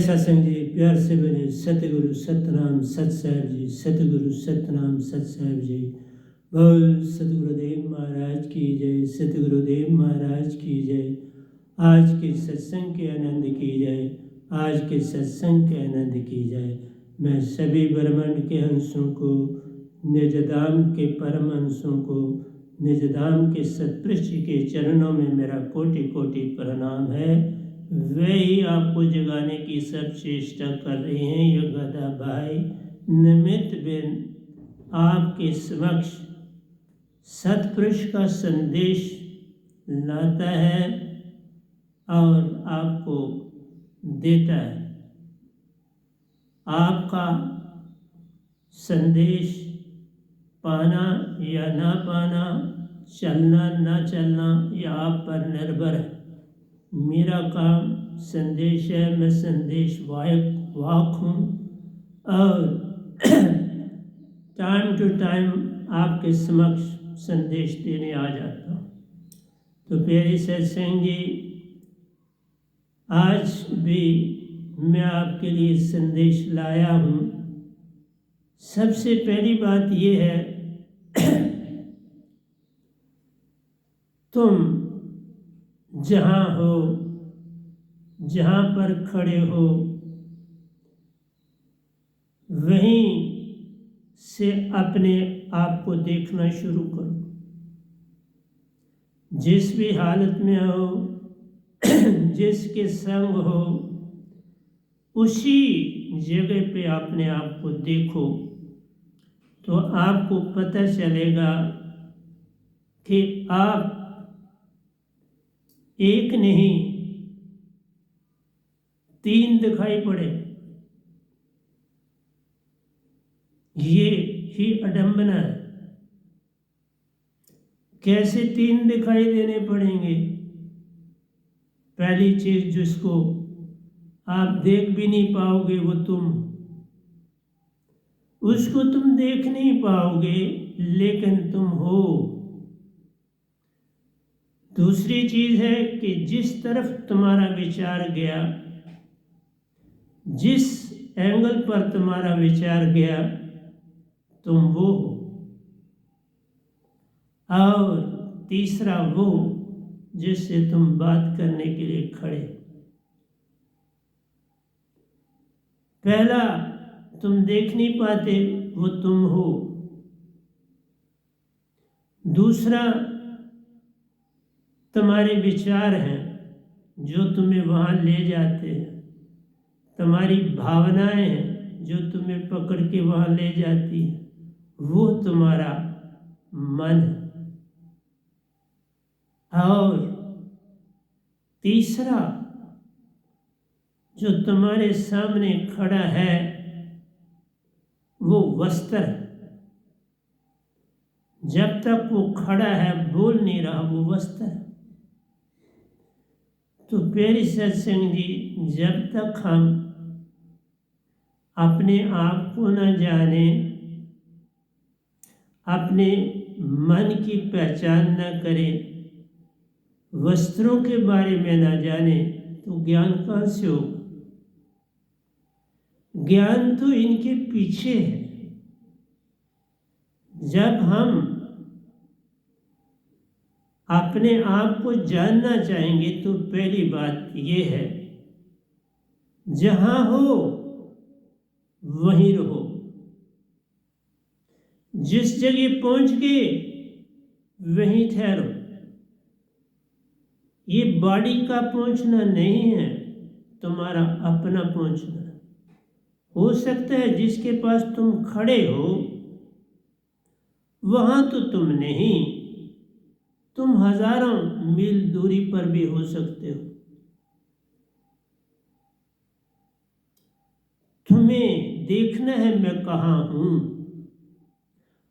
सत्संग जी, प्यार से बोले सतगुरु सतनाम सत साहिब जी, सतगुरु सतनाम सत साहिब जी। बोल सतगुरुदेव महाराज की जय, सतगुरुदेव महाराज की जय। आज के सत्संग के आनंद की जय, आज के सत्संग के आनंद की जय। मैं सभी ब्रह्मांड के अंशों को, निजधाम के परम अंशों को, निजधाम के सत्पुरुष के चरणों में मेरा कोटि कोटि प्रणाम है। वे ही आपको जगाने की सब चेष्टा कर रहे हैं। ये गदा भाई निमित्त बिन आपके समक्ष सत्पुरुष का संदेश लाता है और आपको देता है। आपका संदेश पाना या ना पाना, चलना ना चलना, यह आप पर निर्भर है। मेरा काम संदेश है, मैं संदेश वाहक हूँ और टाइम टू टाइम आपके समक्ष संदेश देने आ जाता हूँ। तो प्यारे सत्संग जी, आज भी मैं आपके लिए संदेश लाया हूँ। सबसे पहली बात ये है, तुम जहाँ हो, जहाँ पर खड़े हो, वहीं से अपने आप को देखना शुरू करो। जिस भी हालत में हो, जिसके संग हो, उसी जगह पे अपने आप को देखो, तो आपको पता चलेगा कि आप एक नहीं 3 दिखाई पड़े। ये ही अडंबना है। कैसे 3 दिखाई देने पड़ेंगे? पहली चीज जिसको आप देख भी नहीं पाओगे वो तुम, उसको तुम देख नहीं पाओगे लेकिन तुम हो। दूसरी चीज है कि जिस तरफ तुम्हारा विचार गया, जिस एंगल पर तुम्हारा विचार गया, तुम वो हो। और तीसरा वो जिससे तुम बात करने के लिए खड़े। पहला तुम देख नहीं पाते, वो तुम हो। दूसरा तुम्हारे विचार हैं जो तुम्हें वहाँ ले जाते हैं। तुम्हारी भावनाएं हैं जो तुम्हें पकड़ के वहाँ ले जाती हैं, वो तुम्हारा मन है। और तीसरा जो तुम्हारे सामने खड़ा है वो वस्त्र है। जब तक वो खड़ा है, बोल नहीं रहा, वो वस्त्र है। तो प्यारे सत्संग जी, जब तक हम अपने आप को न जाने, अपने मन की पहचान न करें, वस्त्रों के बारे में न जाने, तो ज्ञान कहाँ से होगा? ज्ञान तो इनके पीछे है। जब हम अपने आप को जानना चाहेंगे तो पहली बात ये है, जहाँ हो वहीं रहो। जिस जगह पहुंच गए वहीं ठहरो। ये बॉडी का पहुंचना नहीं है, तुम्हारा अपना पहुंचना। हो सकता है जिसके पास तुम खड़े हो वहां तो तुम नहीं, तुम हजारों मील दूरी पर भी हो सकते हो। तुम्हें देखना है मैं कहाँ हूं,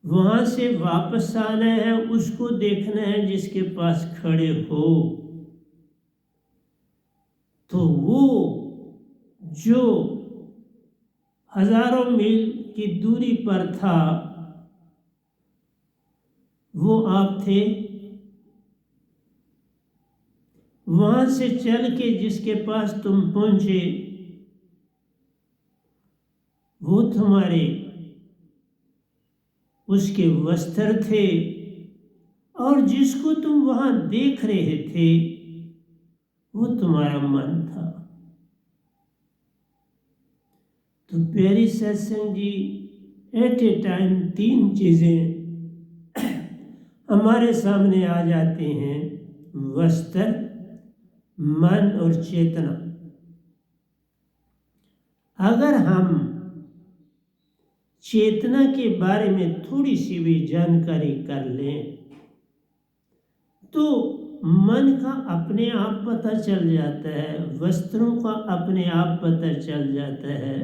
वहां से वापस आना है, उसको देखना है जिसके पास खड़े हो। तो वो जो हजारों मील की दूरी पर था, वो आप थे। वहां से चल के जिसके पास तुम पहुंचे, वो तुम्हारे उसके वस्त्र थे, और जिसको तुम वहां देख रहे थे वो तुम्हारा मन था। तो प्यारी सत्संग जी, एट ए टाइम 3 चीजें हमारे सामने आ जाते हैं, वस्त्र, मन और चेतना। अगर हम चेतना के बारे में थोड़ी सी भी जानकारी कर लें तो मन का अपने आप पता चल जाता है, वस्त्रों का अपने आप पता चल जाता है।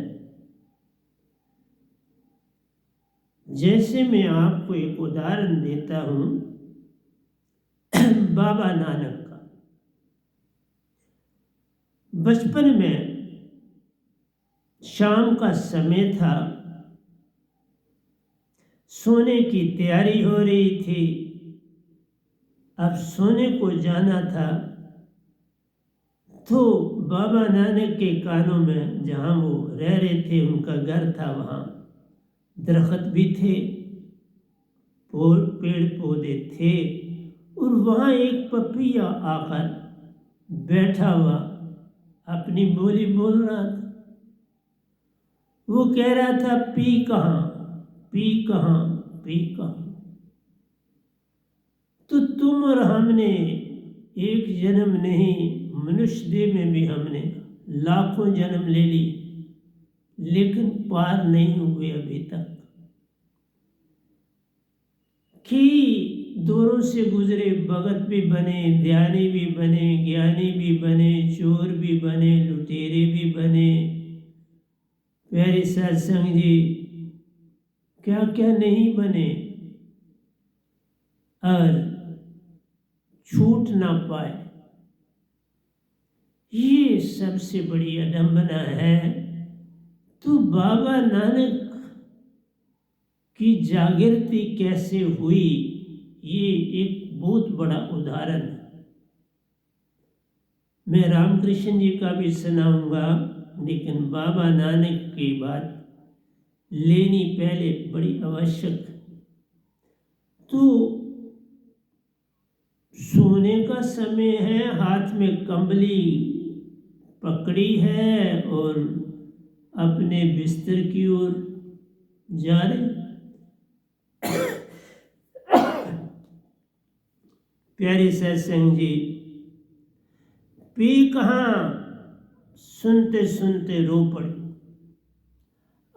जैसे मैं आपको एक उदाहरण देता हूं बाबा नानक का। बचपन में शाम का समय था, सोने की तैयारी हो रही थी, अब सोने को जाना था। तो बाबा नानक के कानों में, जहाँ वो रह रहे थे, उनका घर था, वहाँ दरख्त भी थे, पेड़ पौधे थे, और वहाँ एक पपीहा आकर बैठा हुआ अपनी बोली बोल रहा था। वो कह रहा था, पी कहाँ, पी कहाँ, पी कहाँ। तो तुम और हमने एक जन्म नहीं, मनुष्य देह में भी हमने लाखों जन्म ले ली, लेकिन पार नहीं हुए अभी तक। कि दूरों से गुजरे, भगत भी बने, ध्यानी भी बने, ज्ञानी भी बने, चोर भी बने, लुटेरे भी बने। प्यारे सत्संग जी, क्या क्या नहीं बने, और छूट ना पाए। ये सबसे बड़ी अडंबना है। तो बाबा नानक की जागृति कैसे हुई, ये एक बहुत बड़ा उदाहरण है। मैं रामकृष्ण जी का भी सुनाऊंगा, लेकिन बाबा नानक की बात लेनी पहले बड़ी आवश्यक है। तो सोने का समय है, हाथ में कंबली पकड़ी है और अपने बिस्तर की ओर जा रहे। प्यारे सत्संग जी, पी कहाँ, सुनते सुनते रो पड़े।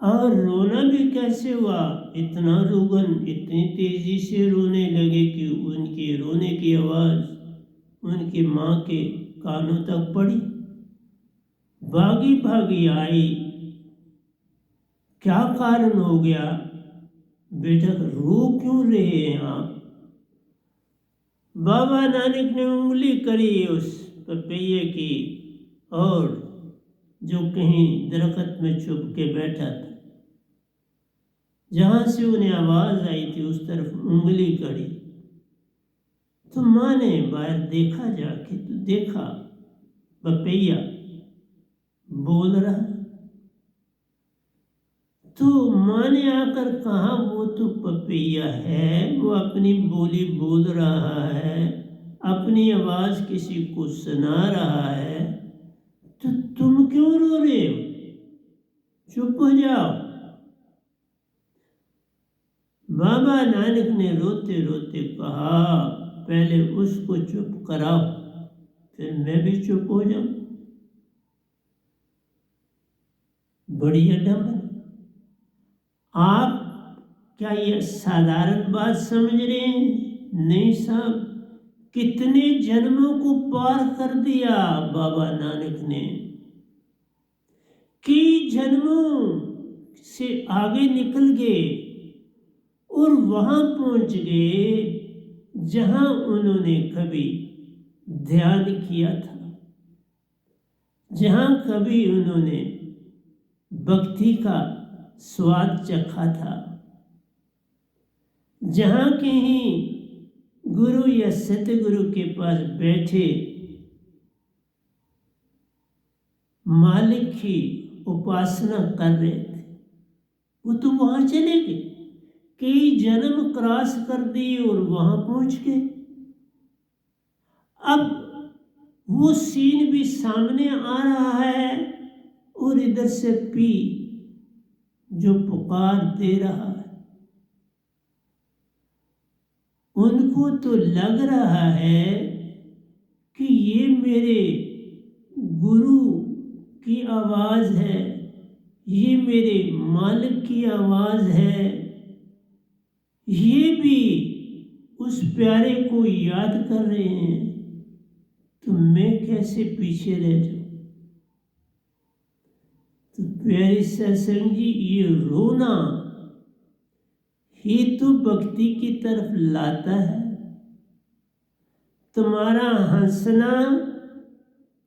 और रोना भी कैसे हुआ, इतना रुगन, इतनी तेजी से रोने लगे कि उनकी रोने की आवाज उनकी माँ के कानों तक पड़ी। भागी भागी आई, क्या कारण हो गया बेटा, रो क्यों रहे हैं आप? बाबा नानक ने उंगली करी उस पपैये की, और जो कहीं दरख्त में छुप के बैठा था, जहां से उन्हें आवाज आई थी, उस तरफ उंगली करी। तो माँ ने बाहर देखा जाके, तो देखा पपैया बोल रहा। तो माँ ने आकर कहा, वो तो पपैया है, वो अपनी बोली बोल रहा है, अपनी आवाज किसी को सुना रहा है, तो तुम क्यों रो रहे हो, चुप हो जाओ। बाबा नानक ने रोते रोते कहा, पहले उसको चुप कराओ, फिर मैं भी चुप हो जाऊं। बड़ी अडंबन। आप क्या ये साधारण बात समझ रहे हैं? नहीं साहब, कितने जन्मों को पार कर दिया बाबा नानक ने, कई जन्मों से आगे निकल गए और वहां पहुंच गए जहां उन्होंने कभी ध्यान किया था, जहां कभी उन्होंने भक्ति का स्वाद चखा था, जहां कहीं गुरु या सतगुरु के पास बैठे मालिक की उपासना कर रहे थे। वो तो वहां चले गए, कई जन्म क्रॉस कर दिए और वहां पहुंच गए। अब वो सीन भी सामने आ रहा है और इधर से पी जो पुकार दे रहा है। उनको तो लग रहा है कि ये मेरे गुरु की आवाज है, ये मेरे मालिक की आवाज है, ये भी उस प्यारे को याद कर रहे हैं, तो मैं कैसे पीछे रह जाऊं। तो प्यारी सत्संग जी, ये रोना ही तो भक्ति की तरफ लाता है। तुम्हारा हंसना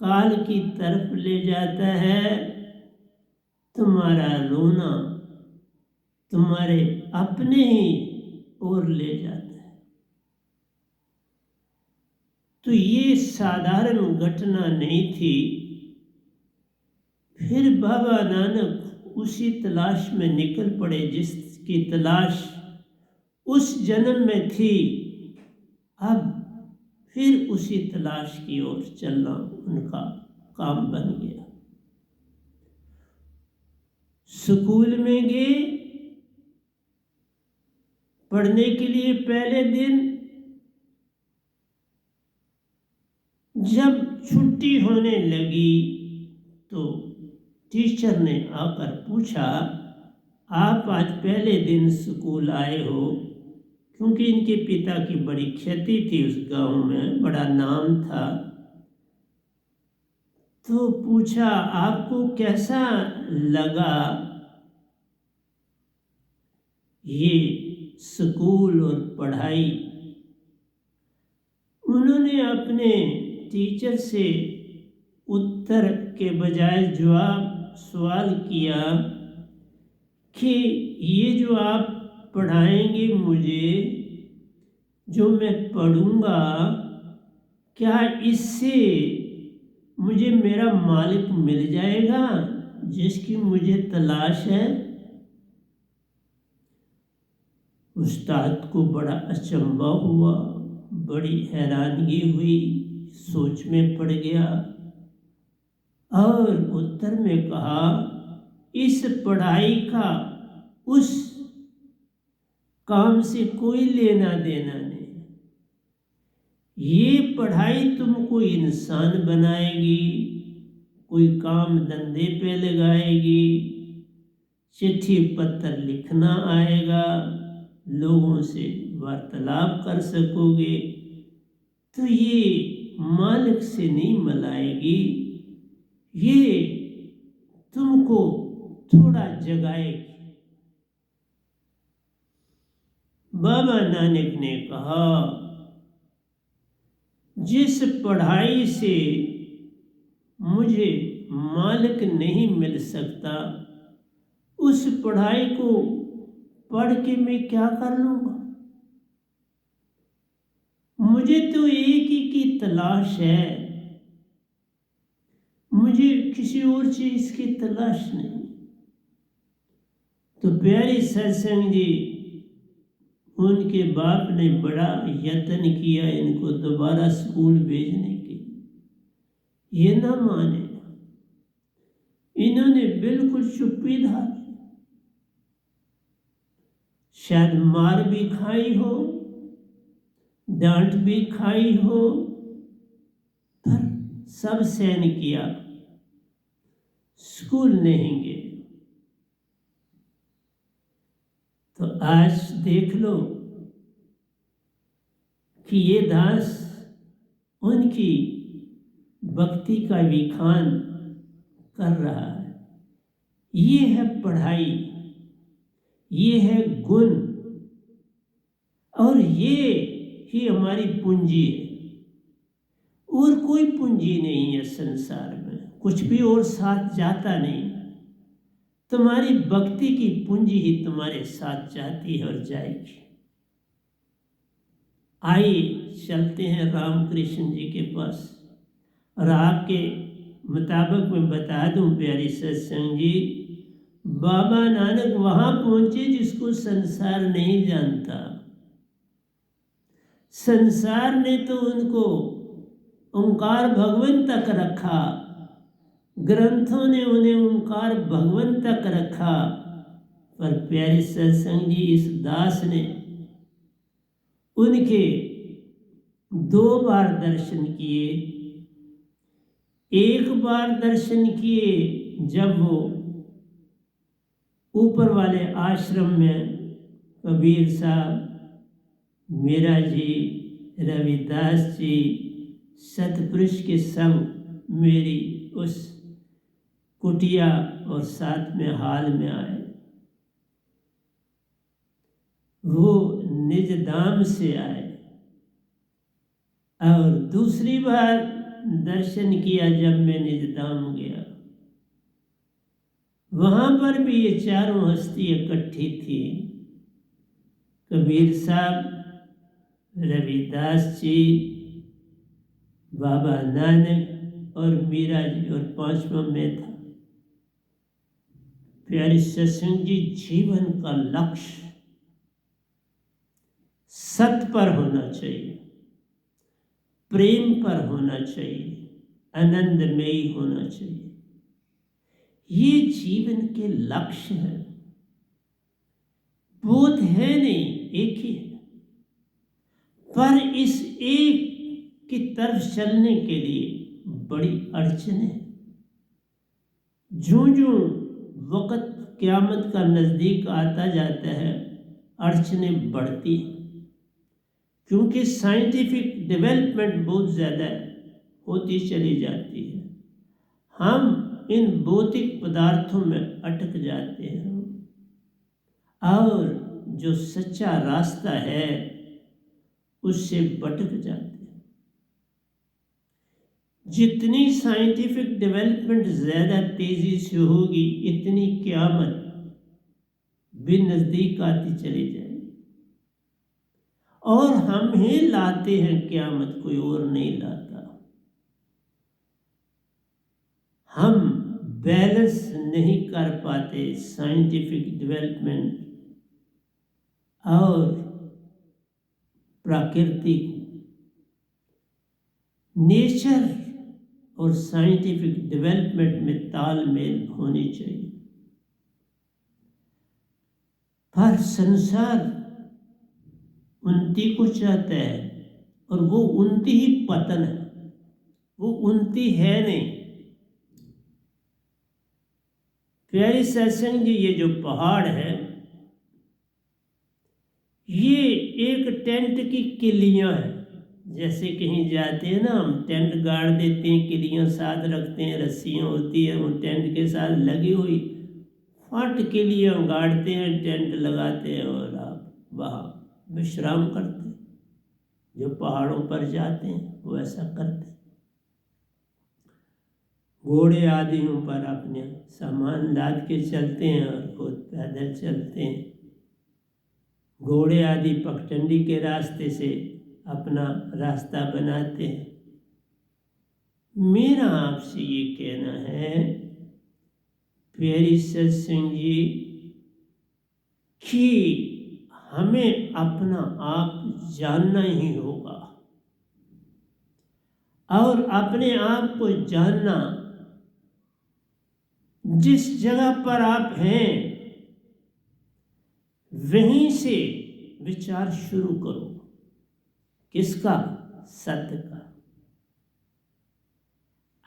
काल की तरफ ले जाता है, तुम्हारा रोना तुम्हारे अपने ही ओर ले जाता है। तो ये साधारण घटना नहीं थी। फिर बाबा नानक उसी तलाश में निकल पड़े जिसकी तलाश उस जन्म में थी। अब फिर उसी तलाश की ओर चलना उनका काम बन गया। स्कूल में गए पढ़ने के लिए। पहले दिन जब छुट्टी होने लगी तो टीचर ने आकर पूछा, आप आज पहले दिन स्कूल आए हो? क्योंकि इनके पिता की बड़ी ख्याति थी, उस गांव में बड़ा नाम था। तो पूछा, आपको कैसा लगा ये स्कूल और पढ़ाई? उन्होंने अपने टीचर से उत्तर के बजाय सवाल किया कि ये जो आप पढ़ाएंगे मुझे, जो मैं पढ़ूंगा, क्या इससे मुझे मेरा मालिक मिल जाएगा जिसकी मुझे तलाश है? उस्ताद को बड़ा अचंभा हुआ, बड़ी हैरानगी हुई, सोच में पड़ गया और उत्तर में कहा, इस पढ़ाई का उस काम से कोई लेना देना नहीं। ये पढ़ाई तुमको इंसान बनाएगी, कोई काम धंधे पे लगाएगी, चिट्ठी पत्र लिखना आएगा, लोगों से वार्तालाप कर सकोगे, तो ये मालिक से नहीं मिलाएगी, ये तुमको थोड़ा जगाएगी। बाबा नानक ने कहा, जिस पढ़ाई से मुझे मालिक नहीं मिल सकता, उस पढ़ाई को पढ़ के मैं क्या कर लूंगा? मुझे तो एक ही की तलाश है, मुझे किसी और चीज की तलाश नहीं। तो प्यारी सत्संग जी, उनके बाप ने बड़ा यत्न किया इनको दोबारा स्कूल भेजने के। ये ना माने, इन्होंने बिल्कुल चुप्पी धारी। शायद मार भी खाई हो, डांट भी खाई हो, पर सब सहन किया, स्कूल नहीं गए। तो आज देख लो कि ये दास उनकी भक्ति का विखान कर रहा है। ये है पढ़ाई, ये है गुण, और ये ही हमारी पूंजी है। और कोई पूंजी नहीं है संसार में, कुछ भी और साथ जाता नहीं। तुम्हारी भक्ति की पूंजी ही तुम्हारे साथ जाती है और जाएगी। आइए चलते हैं रामकृष्ण जी के पास। और आपके मुताबिक मैं बता दूं प्यारी सत्संग जी, बाबा नानक वहां पहुंचे जिसको संसार नहीं जानता। संसार ने तो उनको ओंकार भगवान तक रखा, ग्रंथों ने उन्हें ओंकार भगवान तक रखा, पर प्यारे सत्संग जी इस दास ने उनके 2 बार दर्शन किए। एक बार दर्शन किए जब वो ऊपर वाले आश्रम में कबीर साहब, मीरा जी, रविदास जी, सतपुरुष के संग मेरी उस कुटिया और साथ में हाल में आए। वो निज धाम से आए। और दूसरी बार दर्शन किया जब मैं निज धाम गया, वहां पर भी ये चारों हस्ती इकट्ठी थी। कबीर साहब, रविदास जी, बाबा नानक और मीरा जी, और 5वां मैं था। प्यारे सत्संग जी, जीवन का लक्ष्य सत्य पर होना चाहिए, प्रेम पर होना चाहिए, आनंदमयी होना चाहिए। ये जीवन के लक्ष्य है। बहुत है नहीं, एक ही है, पर इस एक की तरफ चलने के लिए बड़ी अड़चन है। जो जो वक़्त क़यामत का नज़दीक आता जाता है, अड़चनें बढ़ती हैं, क्योंकि साइंटिफिक डेवलपमेंट बहुत ज़्यादा होती चली जाती है। हम इन भौतिक पदार्थों में अटक जाते हैं और जो सच्चा रास्ता है उससे भटक जाते हैं। जितनी साइंटिफिक डेवलपमेंट ज़्यादा तेज़ी से होगी, इतनी क़यामत भी नज़दीक आती चली जाएगी। और हम ही लाते हैं क़यामत, कोई और नहीं लाता। हम बैलेंस नहीं कर पाते साइंटिफिक डेवलपमेंट और प्राकृतिक, नेचर और साइंटिफिक डेवलपमेंट में तालमेल होनी चाहिए। पर संसार उन्नति को चाहता है और वो उन्नति ही पतन है, वो उन्नति है नहीं। प्यारे सत्संग जी, ये जो पहाड़ है, ये एक टेंट की किलियां हैं। जैसे कहीं जाते हैं ना, हम टेंट गाड़ देते हैं, किलियां साथ रखते हैं, रस्सियां होती है वो टेंट के साथ लगी हुई, फट किलियां गाड़ते हैं, टेंट लगाते हैं और आप वहाँ विश्राम करते हैं। जो पहाड़ों पर जाते हैं वो ऐसा करते हैं। घोड़े आदियों पर अपने सामान लाद के चलते हैं और खुद पैदल चलते हैं। घोड़े आदि पगडंडी के रास्ते से अपना रास्ता बनाते हैं। मेरा आपसे ये कहना है प्यारी सत्संग जी कि हमें अपना आप जानना ही होगा, और अपने आप को जानना, जिस जगह पर आप हैं वहीं से विचार शुरू करो। किसका? सत्य का।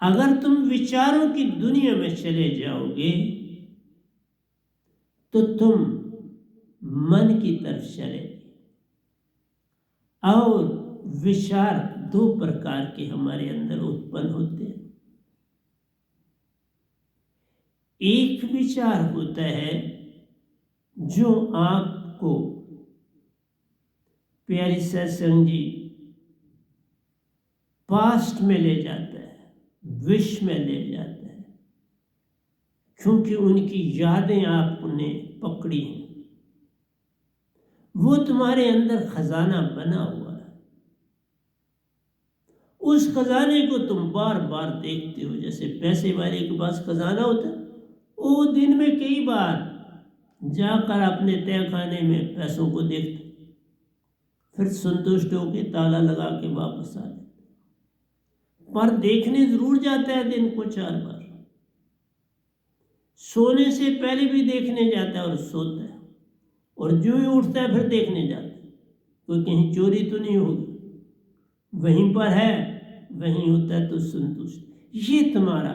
अगर तुम विचारों की दुनिया में चले जाओगे तो तुम मन की तरफ चले, और विचार 2 प्रकार के हमारे अंदर उत्पन्न होते हैं। एक विचार होता है जो आपको प्यारी सत्संग जी पास्ट में ले जाता है, विश्व में ले जाता है, क्योंकि उनकी यादें आपने पकड़ी हैं। वो तुम्हारे अंदर खजाना बना हुआ है, उस खजाने को तुम बार बार देखते हो। जैसे पैसे वाले के पास खजाना होता है, वो दिन में कई बार जाकर अपने तय खाने में पैसों को देखते, फिर संतुष्ट होकर ताला लगा के वापस आ जाते। पर देखने जरूर जाता है दिन को 4 बार। सोने से पहले भी देखने जाता है और सोता है, और जो ही उठता है फिर देखने जाता है कोई कहीं चोरी तो नहीं होगी, वहीं पर है, वहीं होता है तो संतुष्ट। ये तुम्हारा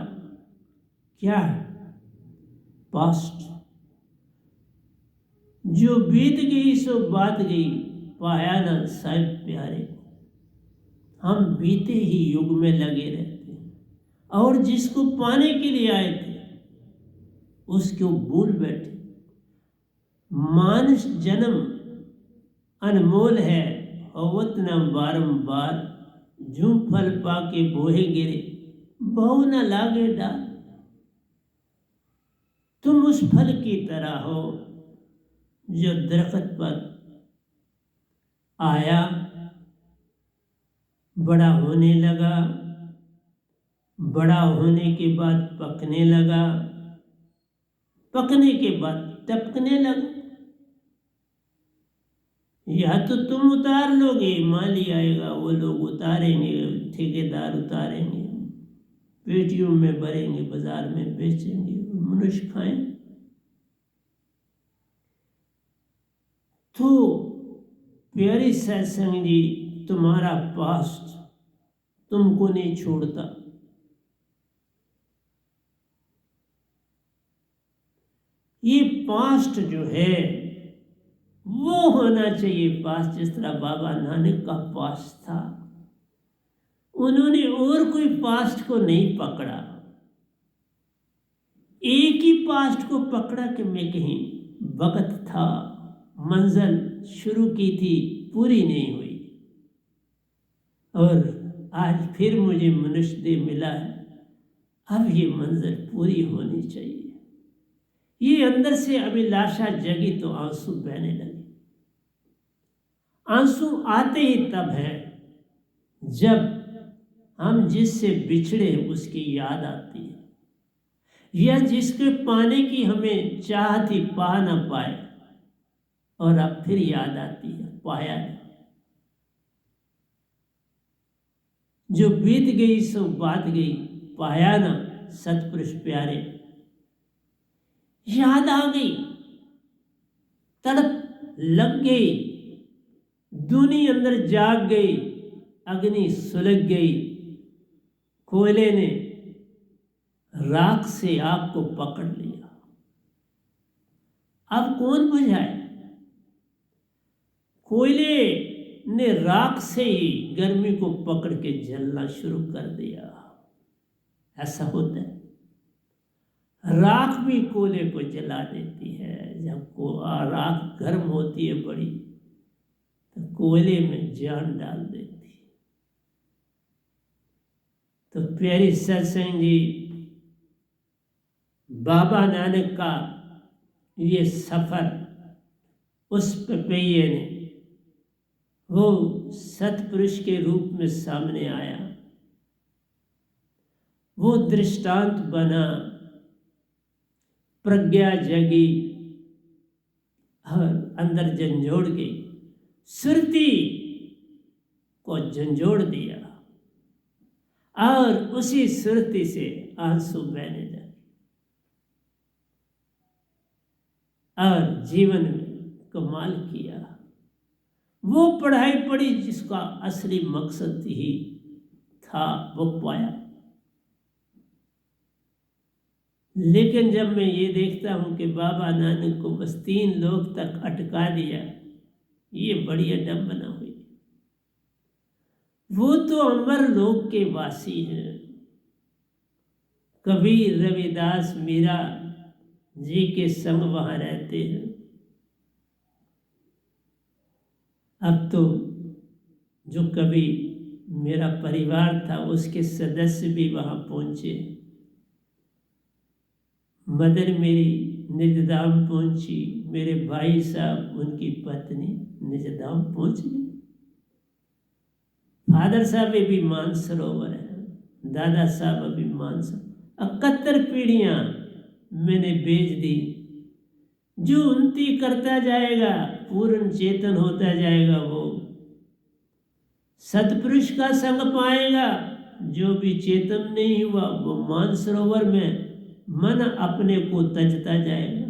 क्या है? पास्ट। जो बीत गई सो बात गई, पाया ना साहिब प्यारे। हम बीते ही युग में लगे रहते हैं, और जिसको पाने के लिए आए थे उसको भूल बैठे। मानस जन्म अनमोल है, होवत न बारंबार। जूं फल पाके बोहे गिरे, बहु न लागे डाल। तुम उस फल की तरह हो जो दरख्त पर आया, बड़ा होने लगा, बड़ा होने के बाद पकने लगा, पकने के बाद टपकने लगा। या तो तुम उतार लोगे, माली आएगा, वो लोग उतारेंगे, ठेकेदार उतारेंगे, पेटियों में भरेंगे, बाजार में बेचेंगे, मनुष्य खाएं। तो प्यारी सत्संग जी, तुम्हारा पास्ट तुमको नहीं छोड़ता। ये पास्ट जो है वो होना चाहिए पास्ट, जिस तरह बाबा नानक का पास्ट था। उन्होंने और कोई पास्ट को नहीं पकड़ा, एक ही पास्ट को पकड़ा कि मैं कहीं वक्त था, मंजिल शुरू की थी, पूरी नहीं हुई, और आज फिर मुझे मनुष्य देह मिला है, अब ये मंजिल पूरी होनी चाहिए। ये अंदर से अभिलाषा जगी तो आंसू बहने लगे। आंसू आते ही तब है जब हम जिससे बिछड़े उसकी याद आती है, या जिसके पाने की हमें चाह थी, पा ना पाए, और अब फिर याद आती है, पाया नहीं। जो बीत गई सो बात गई, पाया ना सतपुरुष प्यारे। याद आ गई, तड़प लग गई, दूनी अंदर जाग गई, अग्नि सुलग गई, कोयले ने राख से आग को पकड़ लिया। अब कौन बुझाए? कोयले ने राख से ही गर्मी को पकड़ के जलना शुरू कर दिया। ऐसा होता है, राख भी कोयले को जला देती है। जब राख गर्म होती है बड़ी, तो कोयले में जान डाल देती है। तो प्यारी सत्संग जी, बाबा नानक का ये सफर, उस पहिए ने वो सतपुरुष के रूप में सामने आया, वो दृष्टांत बना, प्रज्ञा जगी और अंदर झंझोड़ गई, सुरती को झंझोड़ दिया, और उसी सुरती से आंसू बहने लगे, और जीवन में कमाल किया। वो पढ़ाई पढ़ी जिसका असली मकसद ही था, वो पाया। लेकिन जब मैं ये देखता हूँ कि बाबा नानक को बस 3 लोग तक अटका दिया, ये बड़ी अडम्बना हुई। वो तो अमर लोक के वासी हैं। कबीर, रविदास, मीरा जी के संग वहाँ रहते हैं। अब तो जो कभी मेरा परिवार था उसके सदस्य भी वहाँ पहुँचे। मदर मेरी निजधाम पहुँची, मेरे भाई साहब, उनकी पत्नी निजधाम पहुँच गई। फादर साहब भी मानसरोवर है, दादा साहब अभी मानसरोवर। 71 पीढ़ियाँ मैंने भेज दी। जो उन्नति करता जाएगा, पूर्ण चेतन होता जाएगा, वो सतपुरुष का संग पाएगा। जो भी चेतन नहीं हुआ वो मानसरोवर में मन अपने को तजता जाएगा।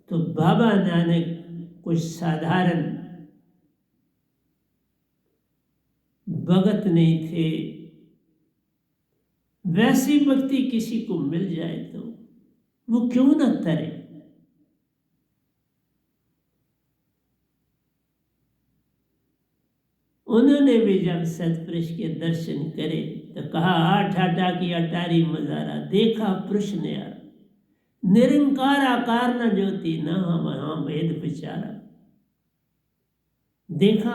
तो बाबा नानक कुछ साधारण भगत नहीं थे। वैसी भक्ति किसी को मिल जाए तो वो क्यों न करे। उन्होंने भी जब सतपुरुष के दर्शन करे तो कहा, आठ आटा की अटारी मजारा, देखा पुरुष ने यार, निरंकार आकार न ज्योति, न हम हाँ वेद विचारा। देखा,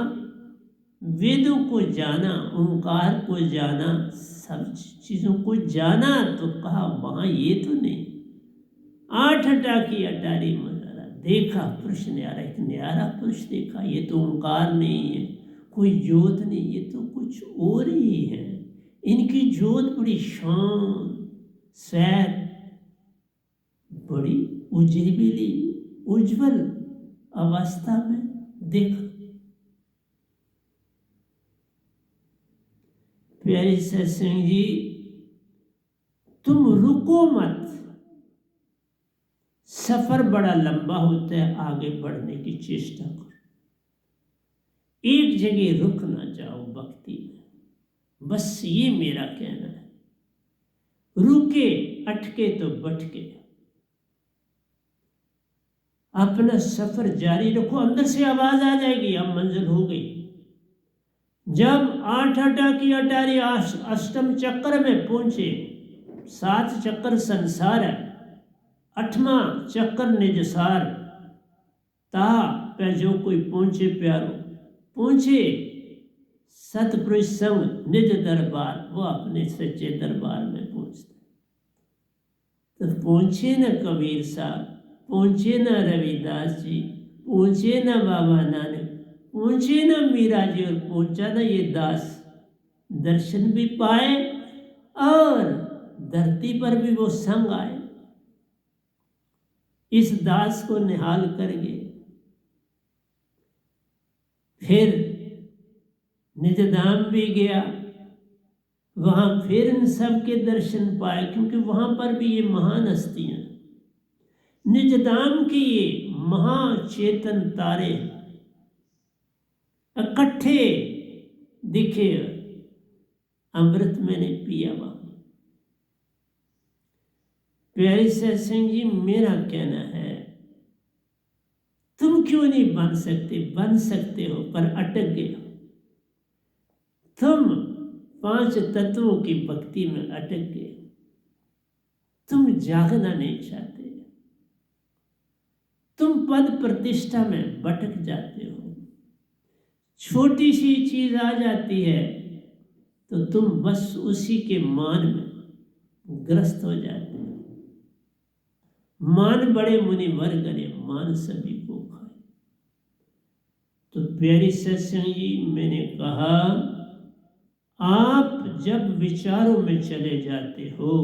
वेदों को जाना, ओंकार को जाना, सब चीजों को जाना, तो कहा वहां ये तो नहीं। आठ अटा की अटारी मजारा, देखा पुरुष न्यारा, एक न्यारा पुरुष देखा। ये तो ओंकार नहीं है, कोई ज्योत नहीं, ये तो कुछ और ही है। इनकी ज्योत बड़ी शांत श्वेत, बड़ी उज्जवली उज्जवल अवस्था में देखा। प्यारे सत्संग जी, तुम रुको मत। सफर बड़ा लंबा होता है, आगे बढ़ने की चेष्टा करो। एक जगह रुक ना जाओ भक्ति में, बस ये मेरा कहना है। रुके अटके तो बटके, अपना सफर जारी रखो। अंदर से आवाज आ जाएगी, अब मंजिल हो गई। जब आठ अटा की अटारी अष्टम चक्र में पहुंचे, 7 चक्र संसार है, 8वां चक्र निजसार, ता पे जो कोई पहुंचे प्यारो, पहुंचे सतपुरुष संग निज दरबार, वो अपने सच्चे दरबार में पहुंचते। तो पहुंचे न कबीर साहब, पहुंचे न रविदास जी, पहुंचे न बाबा नानक, पहुंचे न मीरा जी, और पहुंचा न ये दास। दर्शन भी पाए और धरती पर भी वो संग आए। इस दास को निहाल करके फिर निजधाम भी गया, वहां फिर इन सब के दर्शन पाए, क्योंकि वहां पर भी ये महान हस्तियां, निजधाम की ये महाचेतन तारे इकट्ठे दिखे। अमृत मैंने पिया वहां। प्यारे सत्संग जी, मेरा कहना है, तुम क्यों नहीं बन सकते? बन सकते हो, पर अटक गए हो। तुम 5 तत्वों की भक्ति में अटक गए। तुम जागना नहीं चाहते, तुम पद प्रतिष्ठा में भटक जाते हो। छोटी सी चीज आ जाती है तो तुम बस उसी के मान में ग्रस्त हो जाते हो। मान बड़े मुनिवर करे, मान सभी को खाए। तो प्यारी सत्संग जी, मैंने कहा, आप जब विचारों में चले जाते हो,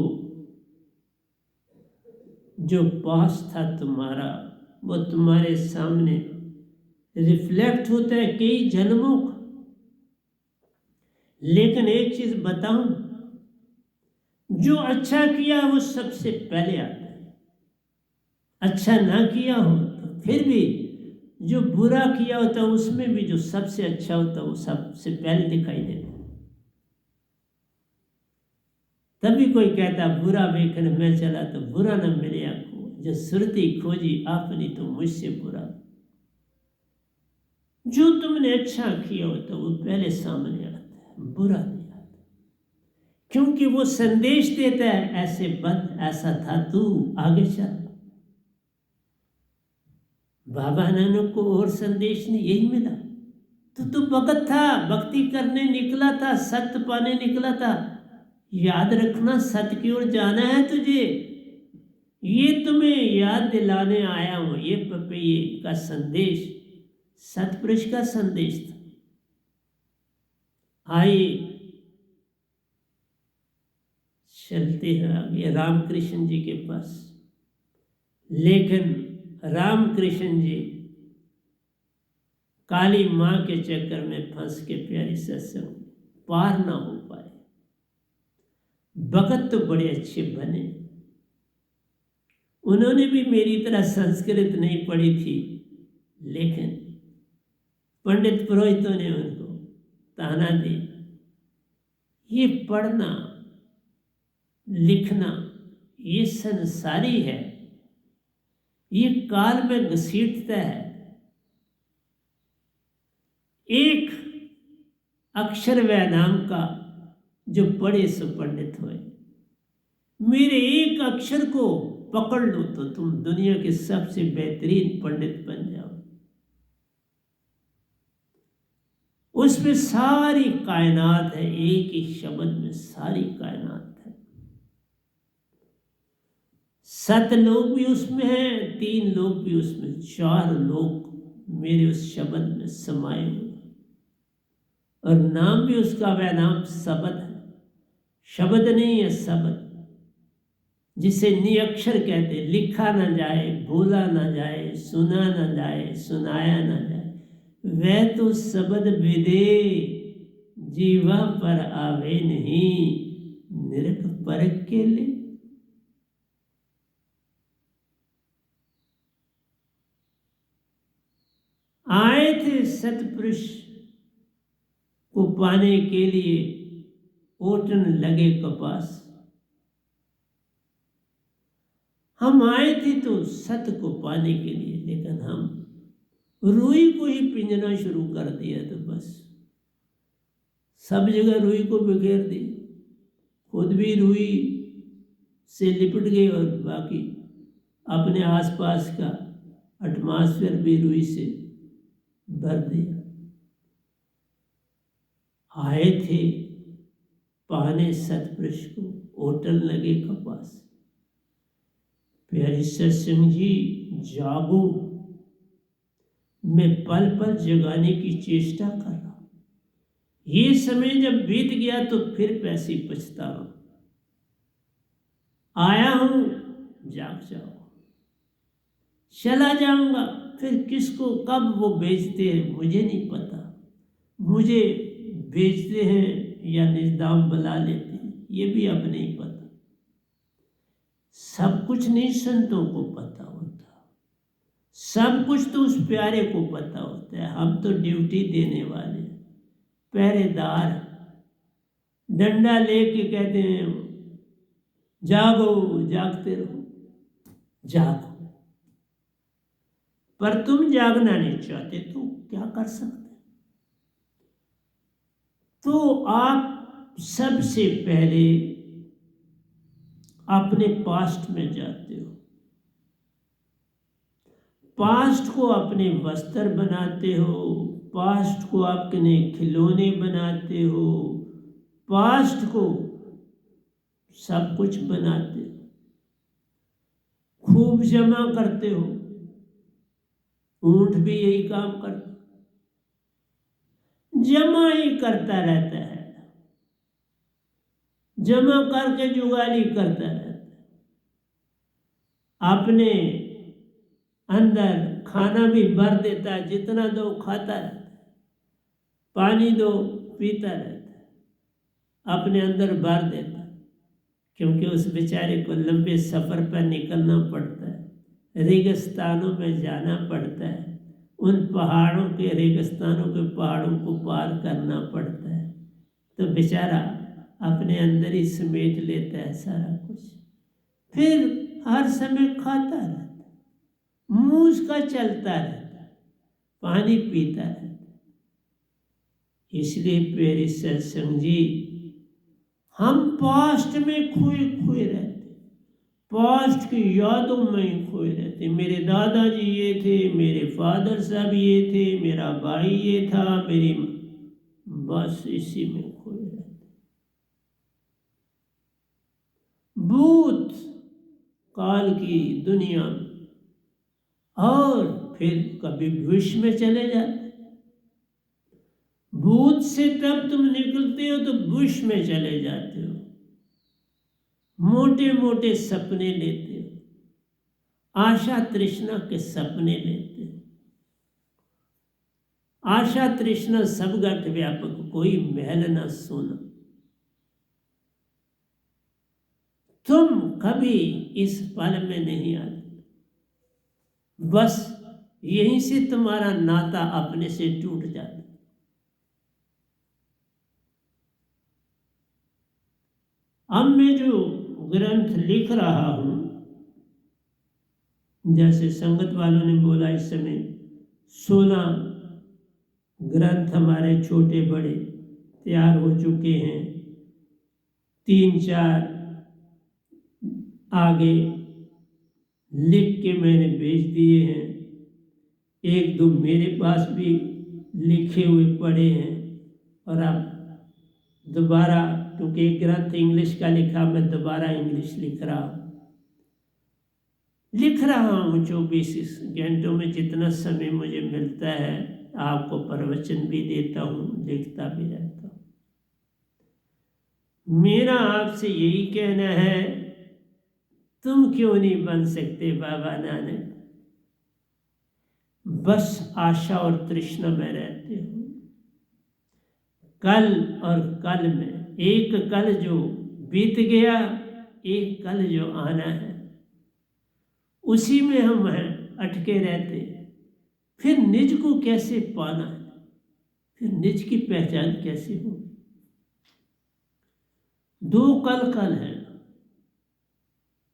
जो पास था तुम्हारा वो तुम्हारे सामने रिफ्लेक्ट होता है कई जन्मों का। लेकिन एक चीज बताऊं, जो अच्छा किया वो सबसे पहले आता है। अच्छा ना किया हो तो फिर भी जो बुरा किया होता है उसमें भी जो सबसे अच्छा होता है वो सबसे पहले दिखाई देता है। तभी कोई कहता बुरा वेखन मैं चला तो बुरा न मिले आपको, जो सुरती खोजी आपने तो मुझसे बुरा। जो तुमने अच्छा किया होता वो पहले सामने आता है, बुरा नहीं आता, क्योंकि वो संदेश देता है, ऐसे बन, ऐसा था तू, आगे चल। बाबा नानक को और संदेश नहीं यही मिला। तो भगत था, भक्ति करने निकला था, सत्य पाने निकला था। याद रखना, सत्य की ओर जाना है तुझे। ये तुम्हें याद दिलाने आया हूं। ये पपैये का संदेश सतपुरुष का संदेश था। आइए चलते हैं आगे रामकृष्ण जी के पास। लेकिन रामकृष्ण जी काली माँ के चक्कर में फंस के प्यारी सत्संग पार ना हो पाए। भगत तो बड़े अच्छे बने, उन्होंने भी मेरी तरह संस्कृत नहीं पढ़ी थी, लेकिन पंडित पुरोहितों ने उनको ताना दी, ये पढ़ना लिखना ये संसारी है, ये काल में घसीटता है। एक अक्षर व नाम का जो पढ़े सो पंडित होए, मेरे एक अक्षर को पकड़ लो तो तुम दुनिया के सबसे बेहतरीन पंडित बन जाओ। उसमें सारी कायनात है, एक ही शब्द में सारी कायनात है। 7 लोग भी उसमें हैं, 3 लोग भी उसमें, 4 लोग मेरे उस शब्द में समाये हुए। और नाम भी उसका वह नाम शब्द है, शब्द नहीं है शब्द, जिसे निअक्षर कहते, लिखा ना जाए, भूला ना जाए, सुना ना जाए, सुनाया ना जाए, वह तो शब्द विदे जीवा पर आवे नहीं, निरख परख के ले। आए थे सतपुरुष को पाने के लिए, ओटन लगे कपास। हम आए थे तो सत्य को पाने के लिए, लेकिन हम रूई को ही पिंजना शुरू कर दिया, तो बस सब जगह रूई को बिखेर दी, खुद भी रूई से लिपट गए और बाकी अपने आसपास का एटमॉस्फेयर भी रूई से भर दिया। आए थे पाने सतपुरुष को, ओटन लगे कपास। प्यारे सत्संग जी, जागो, मैं पल पल जगाने की चेष्टा कर रहा हूं। ये समय जब बीत गया तो फिर पैसे पछतावा। आया हूं, जाग जाओ, चला जाऊंगा, फिर किसको कब वो बेचते हैं मुझे नहीं पता। मुझे बेचते हैं या निज़ाम बुला लेते हैं ये भी अब नहीं पता। सब कुछ नहीं संतों को पता होता, सब कुछ तो उस प्यारे को पता होता है। हम तो ड्यूटी देने वाले, पहरेदार, डंडा लेके कहते हैं जागो, जागते रहो, जागो। पर तुम जागना नहीं चाहते तो क्या कर सकते? तो आप सबसे पहले अपने पास्ट में जाते हो, पास्ट को अपने वस्त्र बनाते हो, पास्ट को अपने खिलौने बनाते हो, पास्ट को सब कुछ बनाते हो, खूब जमा करते हो। ऊंट भी यही काम करता, जमा ही करता रहता है, जमा करके जुगाली करता रहता है। अपने अंदर खाना भी भर देता है, जितना दो खाता रहता है, पानी दो पीता रहता है, अपने अंदर भर देता है। क्योंकि उस बेचारे को लंबे सफ़र पर निकलना पड़ता है, रेगिस्तानों में जाना पड़ता है, उन पहाड़ों के, रेगिस्तानों के पहाड़ों को पार करना पड़ता है। तो बेचारा अपने अंदर ही समेट लेता है सारा कुछ, फिर हर समय खाता रहता है, मुंह उसका चलता रहता है, पानी पीता रहता है। इसलिए प्यारे सत्संग जी, हम पास्ट में खोए खोए रहते, पास्ट की यादों में खोए रहते। मेरे दादाजी ये थे, मेरे फादर साहब ये थे, मेरा भाई ये था, मेरी, बस इसी में खोए रहते। भूत काल की दुनिया में, और फिर कभी भविष्य में चले जाते। भूत से तब तुम निकलते हो तो भविष्य में चले जाते हो। मोटे मोटे सपने लेते हो, आशा तृष्णा के सपने लेते हो। आशा तृष्णा सब घट व्यापक, कोई महल न सोना। तुम कभी इस पल में नहीं आते, बस यहीं से तुम्हारा नाता अपने से टूट जाता। अब मैं जो ग्रंथ लिख रहा हूं, जैसे संगत वालों ने बोला, इस समय 16 ग्रंथ हमारे छोटे बड़े तैयार हो चुके हैं। 3-4 आगे लिख के मैंने भेज दिए हैं। 1-2 मेरे पास भी लिखे हुए पड़े हैं। और अब दोबारा, क्योंकि एक ग्रंथ इंग्लिश का लिखा, मैं दोबारा इंग्लिश लिख रहा हूँ। 24 घंटों में जितना समय मुझे मिलता है, आपको प्रवचन भी देता हूँ, लिखता भी रहता हूँ। मेरा आपसे यही कहना है, तुम क्यों नहीं बन सकते बाबा नानक? बस आशा और तृष्णा में रहते हो। कल और कल में, एक कल जो बीत गया, एक कल जो आना है, उसी में हम हैं, अटके रहते हैं। फिर निज को कैसे पाना है? फिर निज की पहचान कैसे हो? 2 कल है,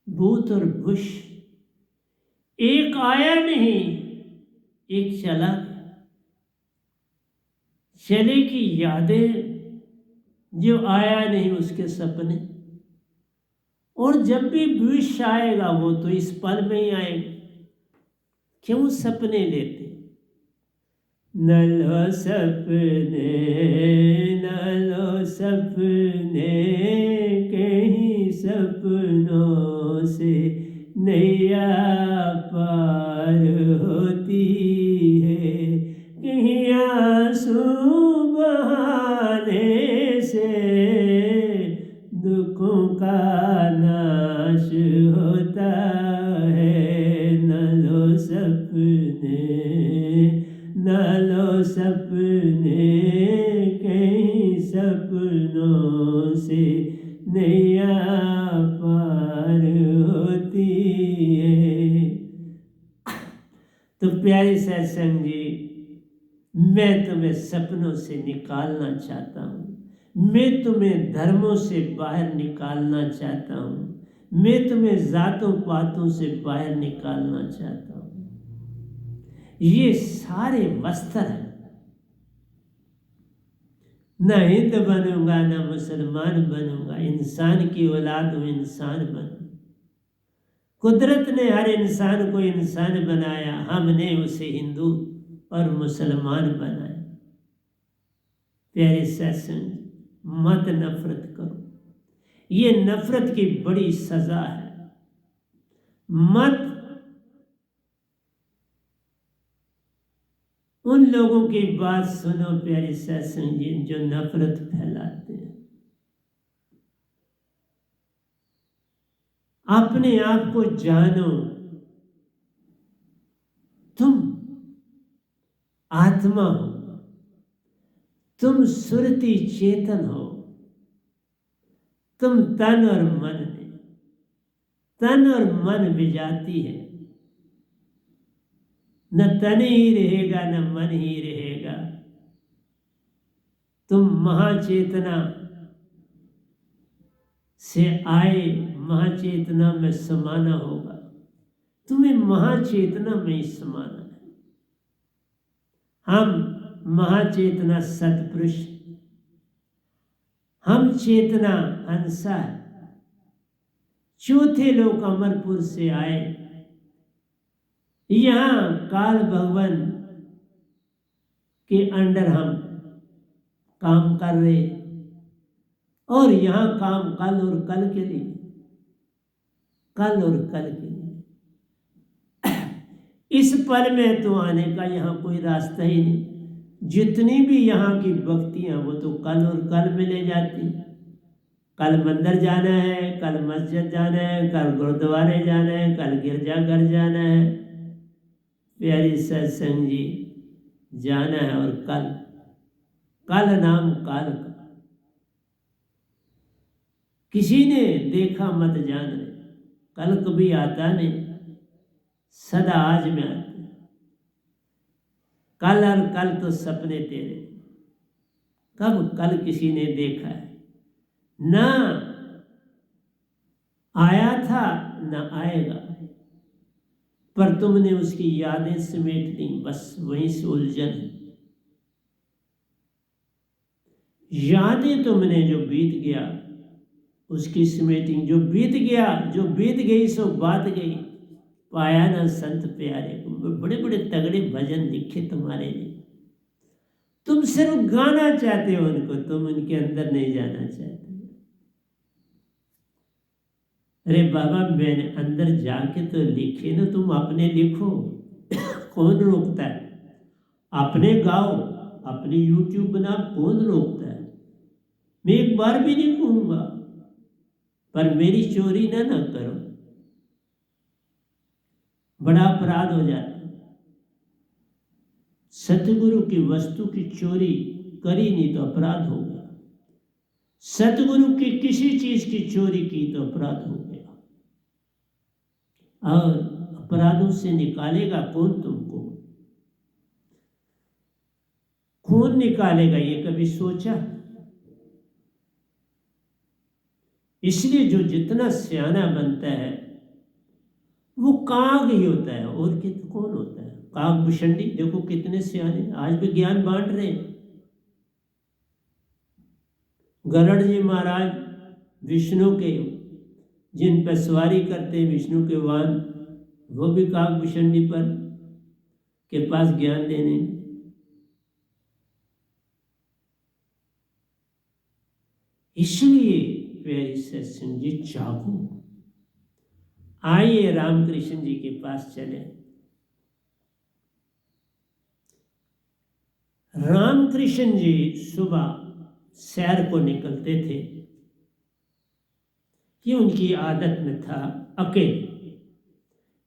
भूत और भुष्य। एक आया नहीं, एक चला गया। चले की यादें, जो आया नहीं उसके सपने। और जब भी भविष्य आएगा, वो तो इस पल में ही आएगा। क्यों सपने लेते? न लो सपने, न लो सपने, कहीं सपनों से नैया पार होती है, कहीं आंसू बहाने से दुखों का नाश होता है। न लो सपने, न लो सपने, कहीं सपनों से नैया पार होती है। तो प्यारे सत्संग जी, मैं तुम्हें सपनों से निकालना चाहता हूँ। मैं तुम्हें धर्मों से बाहर निकालना चाहता हूँ। मैं तुम्हें जातों पातों से बाहर निकालना चाहता हूँ। ये सारे वस्त्र हैं। न हिंदू बनूंगा, न मुसलमान बनूंगा, इंसान की औलाद हूं, इंसान बनूंगा। कुदरत ने हर इंसान को इंसान बनाया, हमने उसे हिंदू और मुसलमान बनाया। प्यारे सत्संग, मत नफरत करो, ये नफरत की बड़ी सजा है। मत उन लोगों की बात सुनो प्यारे सत्संग जी, जो नफरत फैलाते हैं। अपने आप को जानो, तुम आत्मा हो, तुम सुरती चेतन हो। तुम तन और मन में, तन और मन विजाती है। न तन ही रहेगा, न मन ही रहेगा। तुम महाचेतना से आए, महाचेतना में समाना होगा। तुम्हें महाचेतना में ही समाना है। हम महाचेतना सतपुरुष, हम चेतना हंसा है। चौथे लोग अमरपुर से आए, यहाँ काल भगवान के अंडर हम काम कर रहे, और यहाँ काम कल और कल के लिए, कल और कल के लिए। इस पल में तो आने का यहाँ कोई रास्ता ही नहीं। जितनी भी यहाँ की भक्तियाँ, वो तो कल और कल में ले जाती। कल मंदिर जाना है, कल मस्जिद जाना है, कल गुरुद्वारे जाना है, कल गिरजाघर जाना है। प्यारी सत्संग जी, जाना है। और कल, कल नाम काल का, किसी ने देखा मत जान रहे, कल कभी आता नहीं, सदा आज में आते। कल और कल तो सपने तेरे, कब कल किसी ने देखा है? ना आया था ना आएगा, पर तुमने उसकी यादें समेट दी, बस वहीं से उलझन है। यादें तुमने जो बीत गया उसकी समेटिंग, जो बीत गया, जो बीत गई सो बात गई। पाया ना संत प्यारे को, बड़े बड़े तगड़े भजन लिखे तुम्हारे लिए। तुम सिर्फ गाना चाहते हो उनको, तुम उनके अंदर नहीं जाना चाहते। अरे बाबा, मैंने अंदर जाके तो लिखे ना, तुम अपने लिखो। कौन रोकता है? अपने गाओ, अपनी यूट्यूब बना, कौन रोकता है? मैं एक बार भी नहीं कहूंगा, पर मेरी चोरी ना करो, बड़ा अपराध हो जाता है। सतगुरु की वस्तु की चोरी करी नहीं तो अपराध हो गया, सतगुरु की किसी चीज की चोरी की तो अपराध हो गया। और अपराधों से निकालेगा कौन तुमको? कौन निकालेगा, ये कभी सोचा? इसलिए जो जितना सियाना बनता है वो काग ही होता है, और कौन होता है? काग भुषंडी, देखो कितने सियाने आज भी ज्ञान बांट रहे हैं। गरुड़ जी महाराज विष्णु के, जिन पर सवारी करते हैं विष्णु के वाहन, वो भी काग भुषंडी पर के पास ज्ञान देने। इसलिए प्यारी सत्संग जी, जागो, आइए रामकृष्ण जी के पास चले। रामकृष्ण जी सुबह सैर को निकलते थे कि उनकी आदत में था अकेले,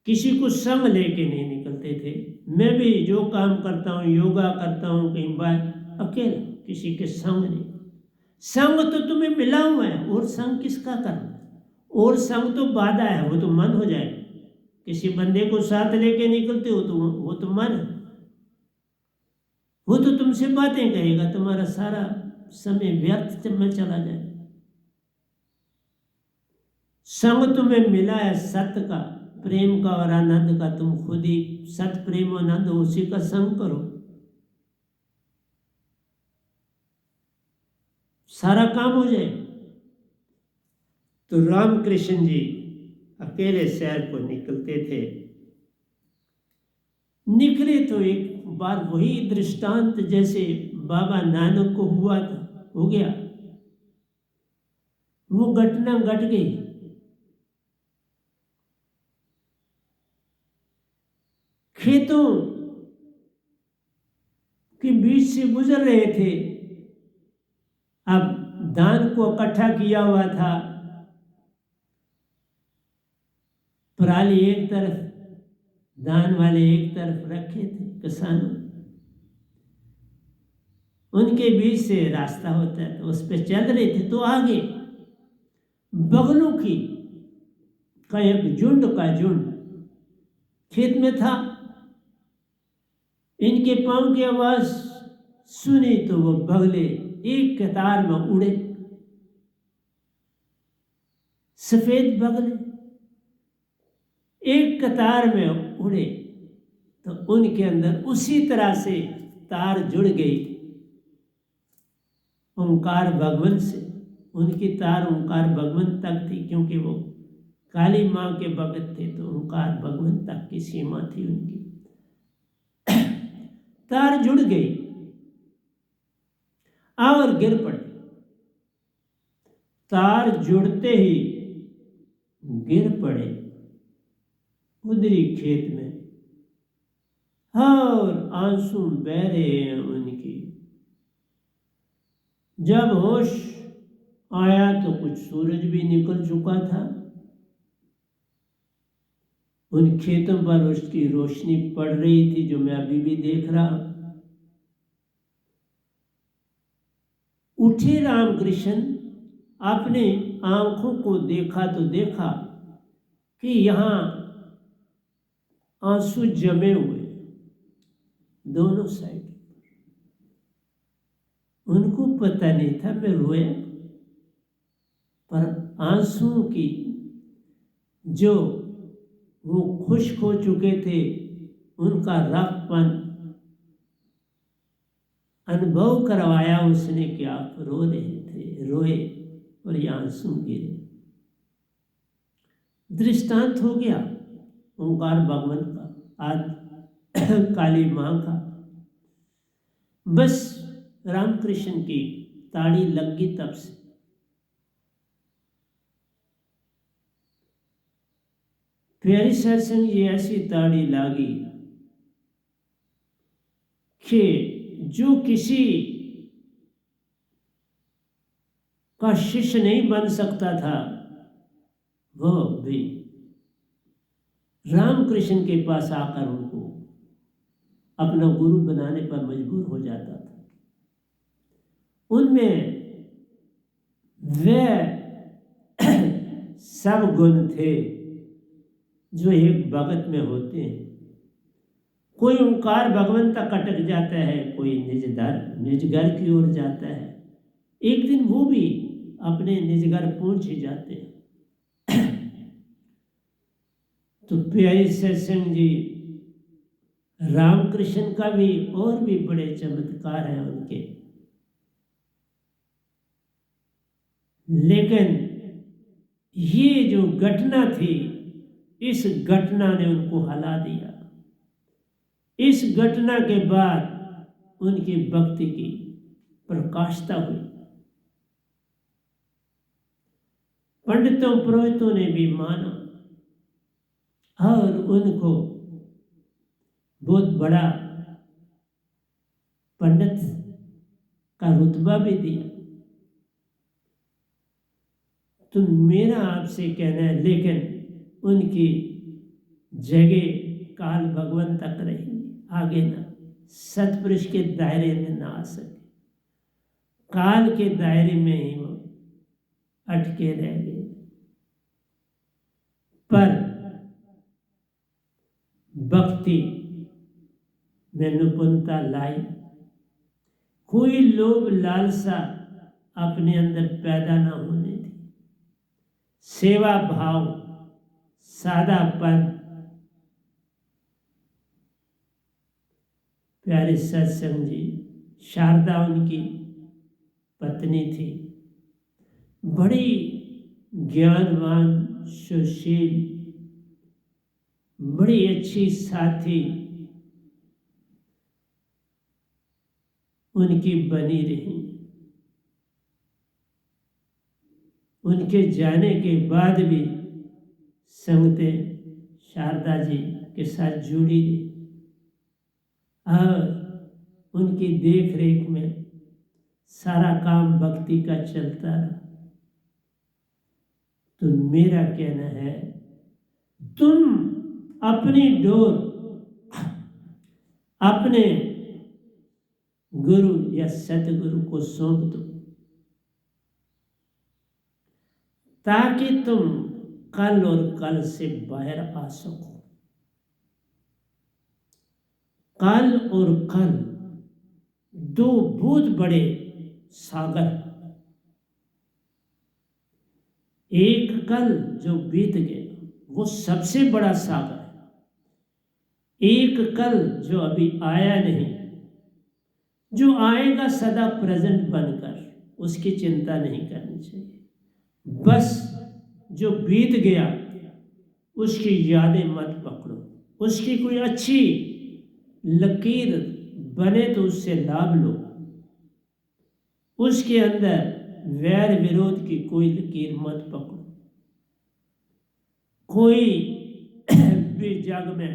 किसी को संग लेके नहीं निकलते थे। मैं भी जो काम करता हूँ, योगा करता हूँ, कहीं बार अकेला, किसी के संग नहीं। संग तो तुम्हें मिला हुआ है, और संग किसका करना? और संग तो बाधा है, वो तो मन हो जाएगा। किसी बंदे को साथ लेके निकलते हो तो वो तो मन है, वो तो तुमसे बातें करेगा, तुम्हारा सारा समय व्यर्थ में चला जाए। संग तुम्हें मिला है सत्य का, प्रेम का और आनंद का, तुम खुद ही सत प्रेम आनंद उसी का संग करो, सारा काम हो जाए। तो रामकृष्ण जी अकेले सैर को निकलते थे। निकले तो एक बार वही दृष्टांत जैसे बाबा नानक को हुआ था, हो गया, वो घटना घट गई। खेतों के बीच से गुजर रहे थे, अब धान को इकट्ठा किया हुआ था, पराली एक तरफ, धान वाले एक तरफ रखे थे किसानों, उनके बीच से रास्ता होता है, तो उस पर चल रहे थे। तो आगे बगलों की का एक झुंड का झुंड खेत में था। इनके पांव की आवाज सुनी तो वो बगले एक कतार में उड़े, सफेद बगले एक कतार में उड़े। तो उनके अंदर उसी तरह से तार जुड़ गई ओंकार भगवान से। उनकी तार ओंकार भगवान तक थी, क्योंकि वो काली माँ के भगत थे, तो ओंकार भगवान तक की सीमा थी उनकी। तार जुड़ गई और गिर पड़े। तार जुड़ते ही गिर पड़े उधरी खेत में, और आंसू बह रहे हैं उनकी। जब होश आया तो कुछ सूरज भी निकल चुका था। उन खेतों पर उसकी रोशनी पड़ रही थी, जो मैं अभी भी देख रहा। उठे रामकृष्ण, अपने आंखों को देखा तो देखा कि यहाँ आंसू जमे हुए दोनों साइड। उनको पता नहीं था मैं रोया, पर आंसुओं की जो वो खुश्क हो चुके थे, उनका रफपन अनुभव करवाया उसने कि आप रो रहे थे, रोए और ये आंसू गिरे। दृष्टांत हो गया ओंकार भगवान का, आज काली माँ का। बस रामकृष्ण की ताड़ी लग गई तब से। प्यारी सत्संग जी, ऐसी ताड़ी लागी कि जो किसी का शिष्य नहीं बन सकता था, वो भी रामकृष्ण के पास आकर उनको अपना गुरु बनाने पर मजबूर हो जाता था। उनमें वे सब गुण थे जो एक भगत में होते हैं। कोई ओंकार भगवान तक अटक जाता है, कोई निज घर की ओर जाता है। एक दिन वो भी अपने निज घर पहुंच ही जाते हैं। तो प्यारी सत्संग जी, रामकृष्ण का भी और भी बड़े चमत्कार हैं उनके, लेकिन ये जो घटना थी, इस घटना ने उनको हिला दिया। इस घटना के बाद उनकी भक्ति की प्रकाशता हुई। पंडितों पुरोहितों ने भी माना और उनको बहुत बड़ा पंडित का रुतबा भी दिया। तो मेरा आपसे कहना है, लेकिन उनकी जगह काल भगवान तक रहेंगे, आगे ना सतपुरुष के दायरे में ना आ सके। काल के दायरे में ही वो अटके रह गए। पर भक्ति में निपुणता लाई, कोई लोभ लालसा अपने अंदर पैदा ना होने दी। सेवा भाव, सादापन। प्यारे सत्संग जी, शारदा उनकी पत्नी थी, बड़ी ज्ञानवान, सुशील, बड़ी अच्छी साथी उनकी बनी रही। उनके जाने के बाद भी संगतें शारदा जी के साथ जुड़ी रही और उनकी देख रेख में सारा काम भक्ति का चलता रहा। तो मेरा कहना है, तुम अपनी डोर अपने गुरु या सतगुरु को सौंप दो, ताकि तुम कल और कल से बाहर आ सको। कल और कल दो बहुत बड़े सागर। एक कल जो बीत गया वो सबसे बड़ा सागर है। एक कल जो अभी आया नहीं, जो आएगा सदा प्रेजेंट बनकर, उसकी चिंता नहीं करनी चाहिए। बस जो बीत गया उसकी यादें मत पकड़ो। उसकी कोई अच्छी लकीर बने तो उससे लाभ लो। उसके अंदर वैर विरोध की कोई लकीर मत पकड़ो। कोई भी जग में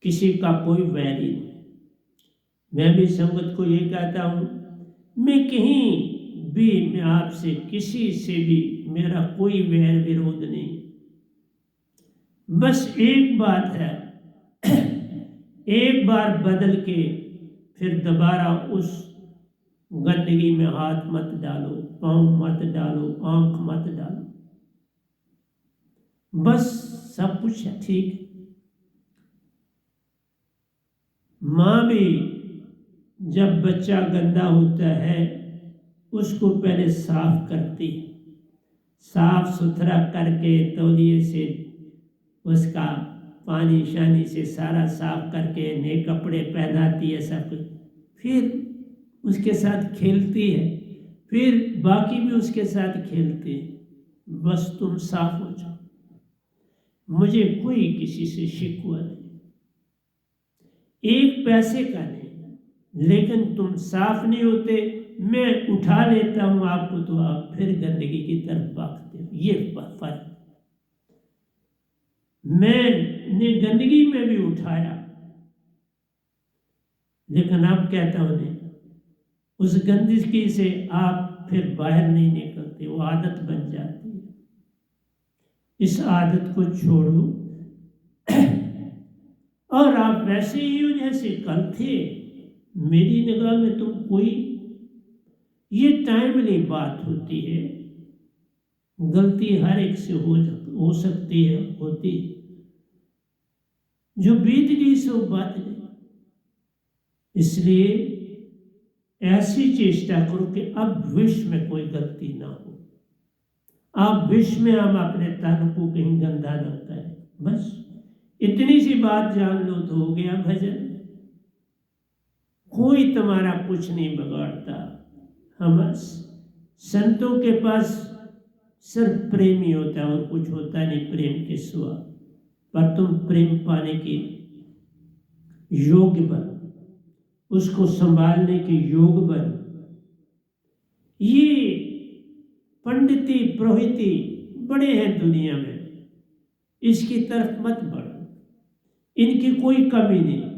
किसी का कोई वैरी नहीं। मैं भी संगत को ये कहता हूँ, मैं कहीं भी मैं आपसे किसी से भी मेरा कोई वैर विरोध नहीं, बस एक बात है, एक बार बदल के फिर दोबारा उस गंदगी में हाथ मत डालो, पाँव मत डालो, आंख मत डालो, बस सब कुछ है ठीक। माँ भी जब बच्चा गंदा होता है उसको पहले साफ करती है, साफ सुथरा करके तौलिए से उसका पानी शानी से सारा साफ करके नए कपड़े पहनाती है सब कुछ, फिर उसके साथ खेलती है, फिर बाकी भी उसके साथ खेलते हैं। बस तुम साफ हो जाओ, मुझे कोई किसी से शिकवा नहीं, एक पैसे का नहीं, लेकिन तुम साफ नहीं होते, मैं उठा लेता हूं आपको तो आप फिर गंदगी की तरफ भागते हो। ये फर्क, मैंने गंदगी में भी उठाया, लेकिन अब कहता हूं नहीं, उस गंदगी से आप फिर बाहर नहीं निकलते, वो आदत बन जाती है। इस आदत को छोड़ो और आप वैसे ही हो जैसे कल थे। मेरी निगाह में तुम कोई, ये टाइमली बात होती है, गलती हर एक से हो सकती है, होती है, जो बीत गई सो बात गई। इसलिए ऐसी चेष्टा करो कि अब विश्व में कोई गलती ना हो, आप विश्व में हम अपने तन को कहीं गंदा ना करें, बस इतनी सी बात जान लो तो हो गया भजन। कोई तुम्हारा कुछ नहीं बिगाड़ता। हम संतों के पास सिर्फ प्रेम ही होता है और कुछ होता नहीं प्रेम के सिवा, पर तुम प्रेम पाने के योग्य बनो, उसको संभालने के योग बनो। ये पंडिती पुरोहिती बड़े हैं दुनिया में, इसकी तरफ मत बढ़ो, इनकी कोई कमी नहीं,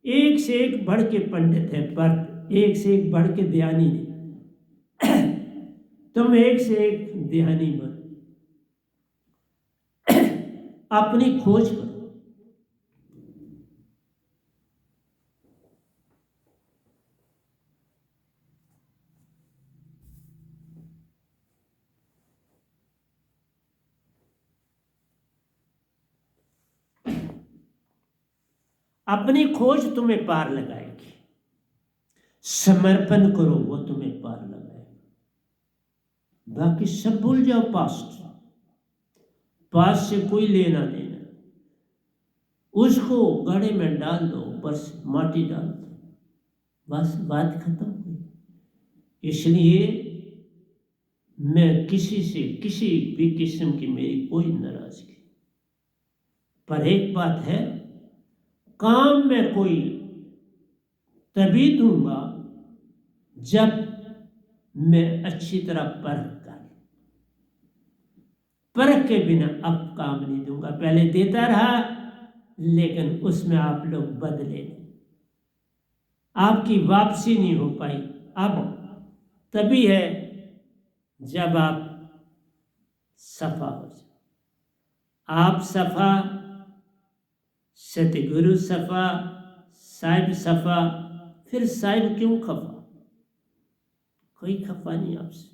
एक से एक बढ़ के पंडित है, पर एक से एक बढ़ के ध्यानी नहीं। तुम एक से एक ध्यानी बनो, अपनी खोज करो। अपनी खोज तुम्हें पार लगाएगी, समर्पण करो वो तुम्हें पार लगाएगी। बाकी सब भूल जाओ, पास्ट से कोई लेना देना, उसको गड्ढे में डाल दो, बस माटी डाल दो, बस बात खत्म हुई। इसलिए मैं किसी से किसी भी किस्म की मेरी कोई नाराजगी, पर एक बात है, काम में कोई तभी दूंगा जब मैं अच्छी तरह परख के बिना अब काम नहीं दूंगा। पहले देता रहा लेकिन उसमें आप लोग बदले, आपकी वापसी नहीं हो पाई। अब तभी है जब आप सफा हो जाए, आप सफा, सतगुरु सफा, साहिब सफा, फिर साहिब क्यों खफा? कोई खफा नहीं आपसे,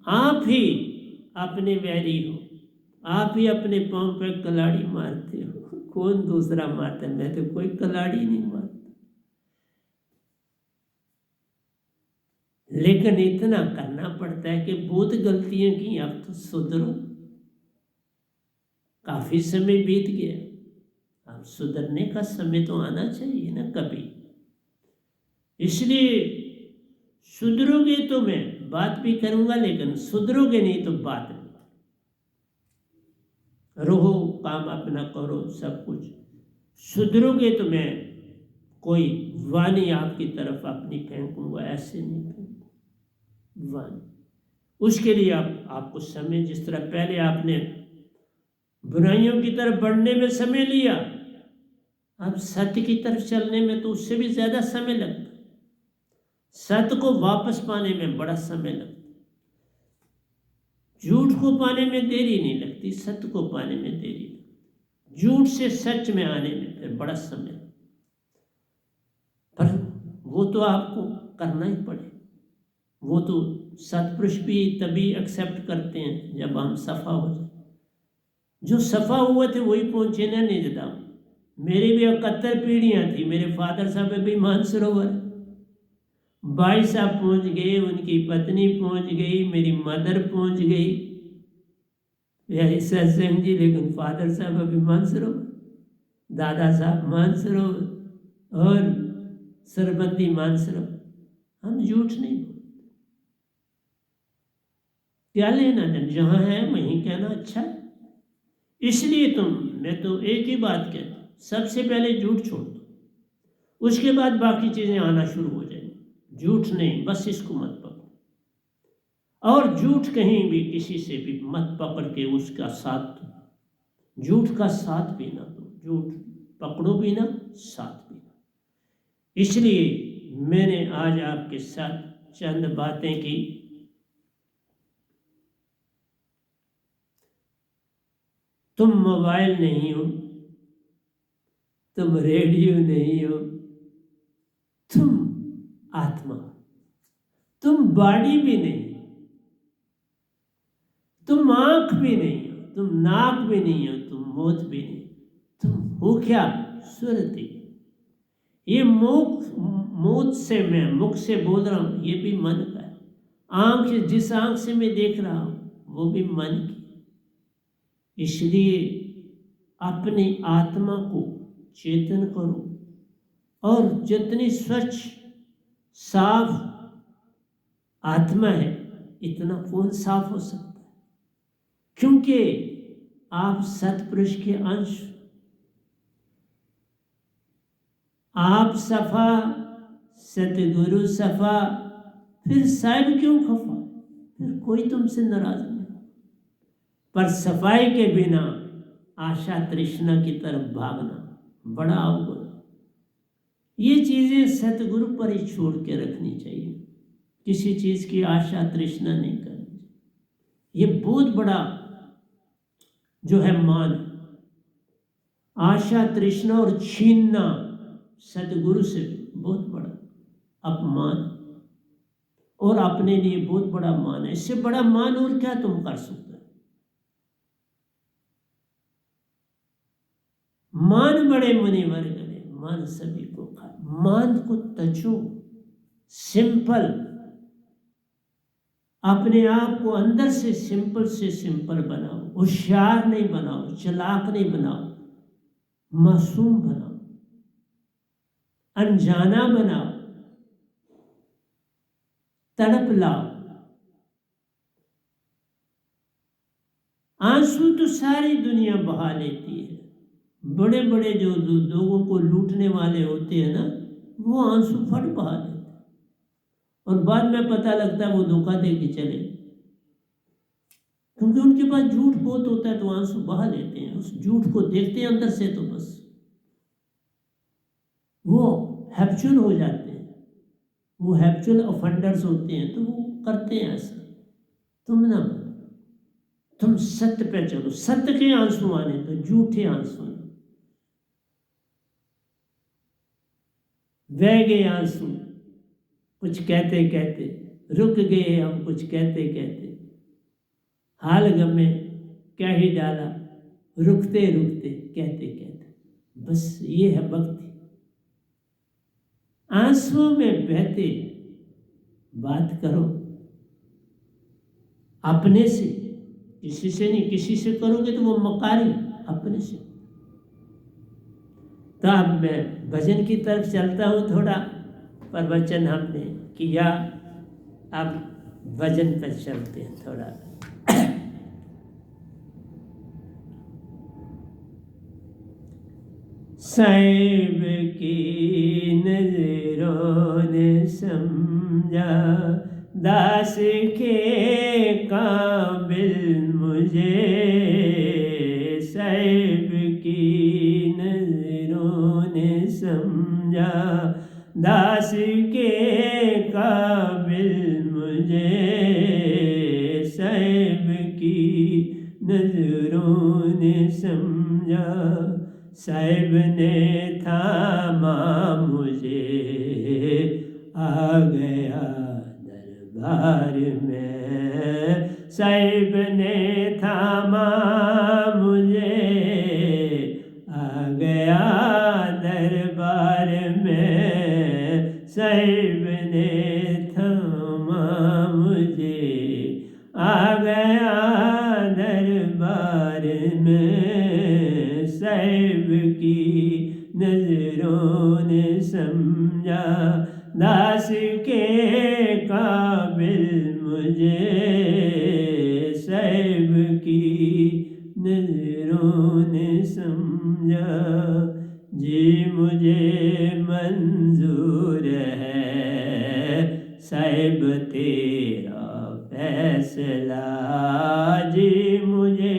आप ही अपने वैरी हो, आप ही अपने पांव पर कलाड़ी मारते हो, कौन दूसरा मारता है? मैं तो कोई कलाड़ी नहीं मारता। लेकिन इतना करना पड़ता है कि बहुत गलतियां की, अब तो सुधरो, काफी समय बीत गया, अब सुधरने का समय तो आना चाहिए ना कभी। इसलिए सुधरोगे तो मैं बात भी करूंगा, लेकिन सुधरोगे नहीं तो बात नहीं। रहो, काम अपना करो, सब कुछ सुधरोगे तो मैं कोई वाणी आपकी तरफ अपनी फेंकूंगा, ऐसे नहीं फेंकूंगा वाणी। उसके लिए आपको समय, जिस तरह पहले आपने बुराइयों की तरफ बढ़ने में समय लिया, अब सत्य की तरफ चलने में तो उससे भी ज्यादा समय लगता। सत्य को वापस पाने में बड़ा समय लगता है। झूठ को पाने में देरी नहीं लगती, सत्य को पाने में देरी लगती। झूठ से सच में आने में फिर बड़ा समय लगता, पर वो तो आपको करना ही पड़े। वो तो सत्पुरुष भी तभी एक्सेप्ट करते हैं जब हम सफा हो जाए। जो सफा हुए थे वही पहुंचे ना निजधाम। मेरी भी 71 पीढ़ियां थी। मेरे फादर साहब भी मानसरोवर, भाई साहब पहुंच गए, उनकी पत्नी पहुंच गई, मेरी मदर पहुंच गई, यही सत्संग जी। लेकिन फादर साहब अभी मानसरोवर, दादा साहब मानसरोवर और सरबंदी मानसरोवर। हम झूठ नहीं बोलते, क्या लेना देना, जहां है वहीं कहना अच्छा है। इसलिए मैं तो एक ही बात कहता हूं, सबसे पहले झूठ छोड़ दो, उसके बाद बाकी चीजें आना शुरू हो जाएंगी। झूठ नहीं, बस इसको मत पकड़ो। और झूठ कहीं भी किसी से भी मत पकड़ के उसका साथ दो। झूठ का साथ भी ना दो, झूठ पकड़ो भी ना, साथ भी ना। इसलिए मैंने आज आपके साथ चंद बातें की। तुम मोबाइल नहीं हो, तुम रेडियो नहीं हो, तुम आत्मा, तुम बॉडी भी नहीं, तुम आंख भी नहीं हो, तुम नाक भी नहीं हो, तुम मौत भी नहीं, तुम हो क्या? सुरति। ये मुख से, मैं मुख से बोल रहा हूं, ये भी मन का है। आंख, जिस आंख से मैं देख रहा हूं, वो भी मन की। इसलिए अपनी आत्मा को चेतन करो। और जितनी स्वच्छ साफ आत्मा है, इतना कौन साफ हो सकता है? क्योंकि आप सतपुरुष के अंश, आप सफा, सतगुरु सफा, फिर साहिब क्यों खफा? फिर कोई तुमसे नाराज नहीं। पर सफाई के बिना आशा तृष्णा की तरफ भागना बड़ा अवगुण। ये चीजें सतगुरु पर ही छोड़ के रखनी चाहिए। किसी चीज की आशा तृष्णा नहीं करनी चाहिए। ये बहुत बड़ा जो है मान, आशा तृष्णा और छीनना सतगुरु से बहुत बड़ा अपमान और अपने लिए बहुत बड़ा मान है। इससे बड़ा मान और क्या तुम कर सकते? मान बड़े मुनिवर करे, मान सभी को खाए। मान को तजो, सिंपल, अपने आप को अंदर से सिंपल बनाओ। होशियार नहीं बनाओ, चालाक नहीं बनाओ, मासूम बनाओ, अनजाना बनाओ, तड़प लाओ। आंसू तो सारी दुनिया बहा लेती है। बड़े बड़े जो लोगों को लूटने वाले होते हैं ना, वो आंसू फट बहा लेते हैं और बाद में पता लगता है वो धोखा दे के चले, क्योंकि उनके पास झूठ बहुत होता है तो आंसू बहा लेते हैं। उस झूठ को देखते हैं अंदर से तो बस वो हैप्चुअल हो जाते हैं, वो हैप्चुअल ऑफेंडर्स होते हैं, तो वो करते हैं ऐसा। तुम ना, तुम सत्य पे चलो। सत्य के आंसू आने तो, झूठे आंसू आने। बह गए आंसू कुछ कहते कहते, रुक गए हम कुछ कहते कहते, हाल गमे क्या ही डाला, रुकते रुकते कहते कहते। बस ये है भक्ति। आंसुओं में बहते बात करो अपने से, किसी से नहीं। किसी से करोगे तो वो मकारी, अपने से। तो अब मैं भजन की तरफ चलता हूँ। थोड़ा प्रवचन हमने किया, अब भजन पर चलते हैं थोड़ा। साहिब की नजरों ने समझा, दास के काबिल मुझे। साहिब की नजरों ने समझा, दास के काबिल मुझे साहिब की नजरों ने समझा, साहिब ने थामा मुझे आ गया दरबार में, साहिब ने थामा मुझे आ गया दरबार में, साहिब ने थामा मुझे आ गया दरबार में, साहिब की नजरों ने समझा, दास के काबिल मुझे साहिब की नजरों ने समझा। जी मुझे मंजूर है साहिब तेरा फैसला, जी मुझे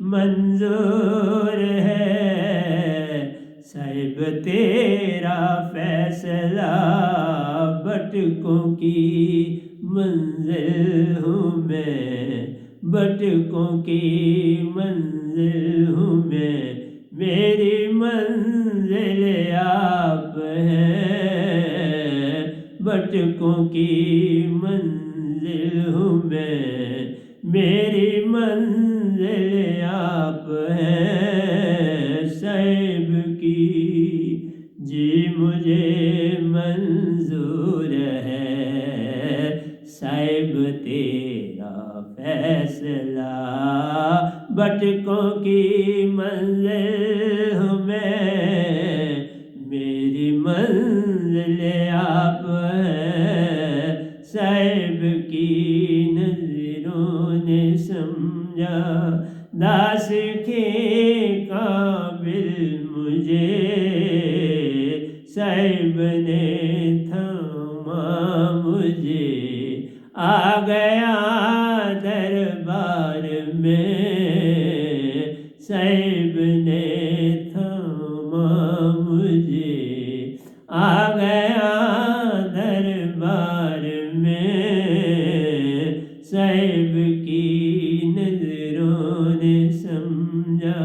मंजूर है साहिब तेरा फैसला, भटकों की मंजिल हूँ मैं, भटकों की मंजिल हूँ मैं, मेरी मंजिल आप हैं, भटकों की मंजिल हूँ मैं, मेरी मंजिल आप हैं साहिब की। जी मुझे मंजूर है साहिब तेरा फैसला, भटकों की मंजिल हूँ मैं, मेरी मंजिल आप हैं साहिब की नजरों ने समझा, दास के काबिल मुझे साहिब ने थामा मुझे आ गया दरबार में, साहिब ने थामा मुझे आ गया दरबार में, साहिब की नजरों ने समझा,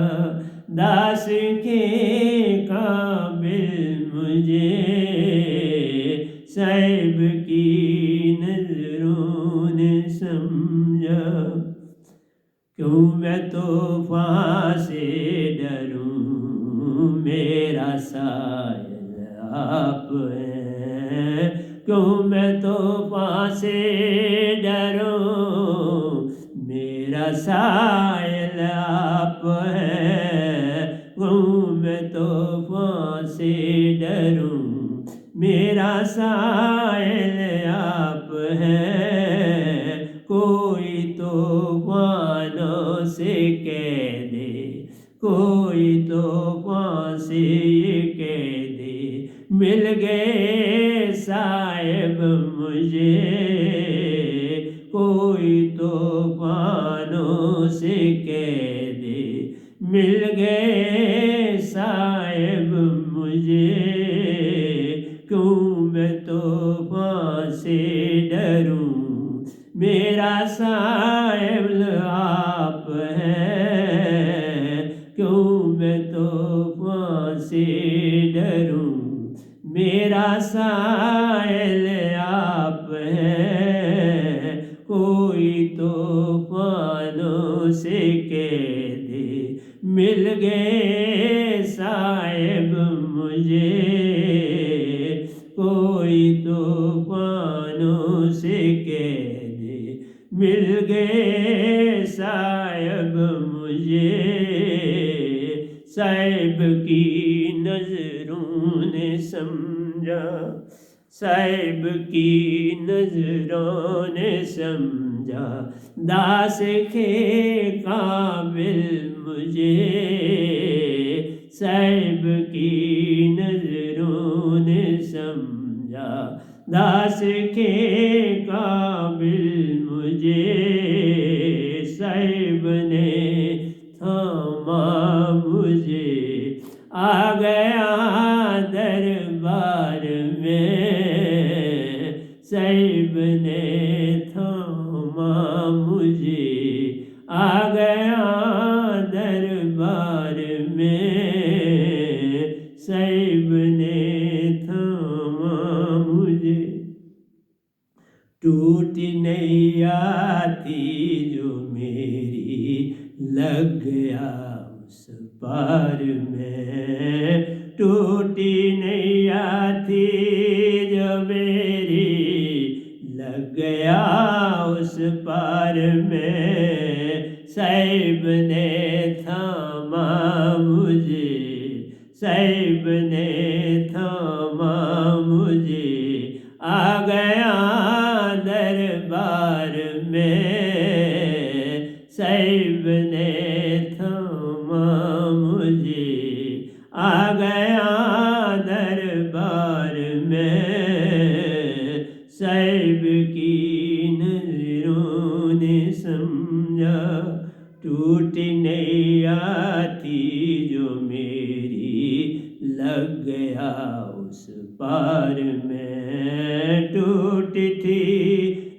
दास के काबिल मुझे साहिब की नजरों ने समझा। क्यों मैं तूफान से डरूं, मेरा साहिल आप हैं, क्यों मैं तूफान से डरूं, मेरा साहिल आप हैं, क्यों मैं तूफान से डरूं, मेरा साहिल आप हैं, कोई तूफानों से कह दे, कोई तूफान से ये कह दे, मिल गए साहिब मुझे, कोई तूफानों से कह दे, मिल गए साहिब मुझे, क्यों मैं तूफान से डरूं, मेरा साहिब आप हैं, क्यों मैं तूफान से डरूं, मेरा साहिल आप हैं, कोई तूफानों से कह दे, मिल गए साहिब मुझे, कोई तूफानों से कह दे, मिल गए साहिब मुझे, साहिब की नजरों ने समझा, साहिब की नजरों ने समझा, दास के काबिल मुझे, साहिब की नजरों ने समझा, दास के काबिल मुझे, साहिब ने थामा मुझे, आ गया दरबार में, पार में। टूटी नैया थी जो मेरी, लग गया उस पार में। साहिब ने थामा मुझे, साहिब ने थामा मुझे, आ गया दरबार में। साहिब ने थामा मुझे, आ गया दरबार में। साहिब की नजरों ने समझा, टूटी नैया थी जो मेरी, लग गया उस पार में। टूटी थी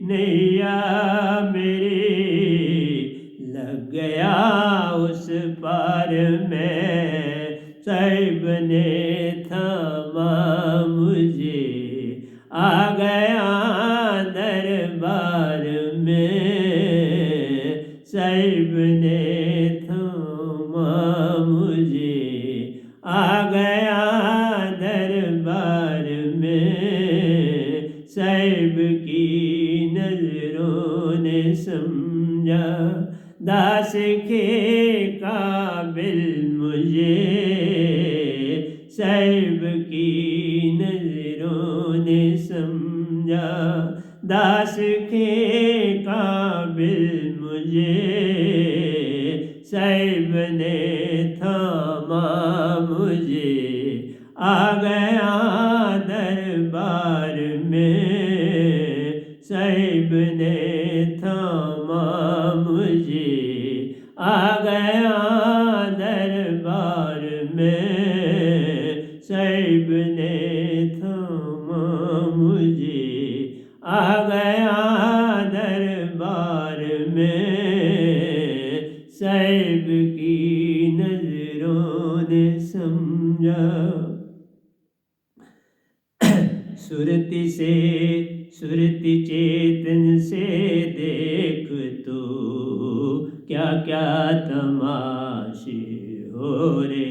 नैया मेरी, लग गया उस पार में। साहिब ने थामा मुझे, आ गया दरबार में। साहिब ने थामा मुझे, आ गया दरबार में। साहिब की नजरों ने समझा, दास के काबिल मुझे। साहिब की नजरों ने समझा, दास के काबिल मुझे। साहिब ने थामा मुझे, आ गया दरबार में। साहिब ने थामा मुझे, आ गया दरबार में। साहिब ने थामा मुझे, आ गया दरबार में। साहिब की नजरों ने समझा, सुरति से सुरति चेतन से देख तो, क्या क्या तमाशे हो रे।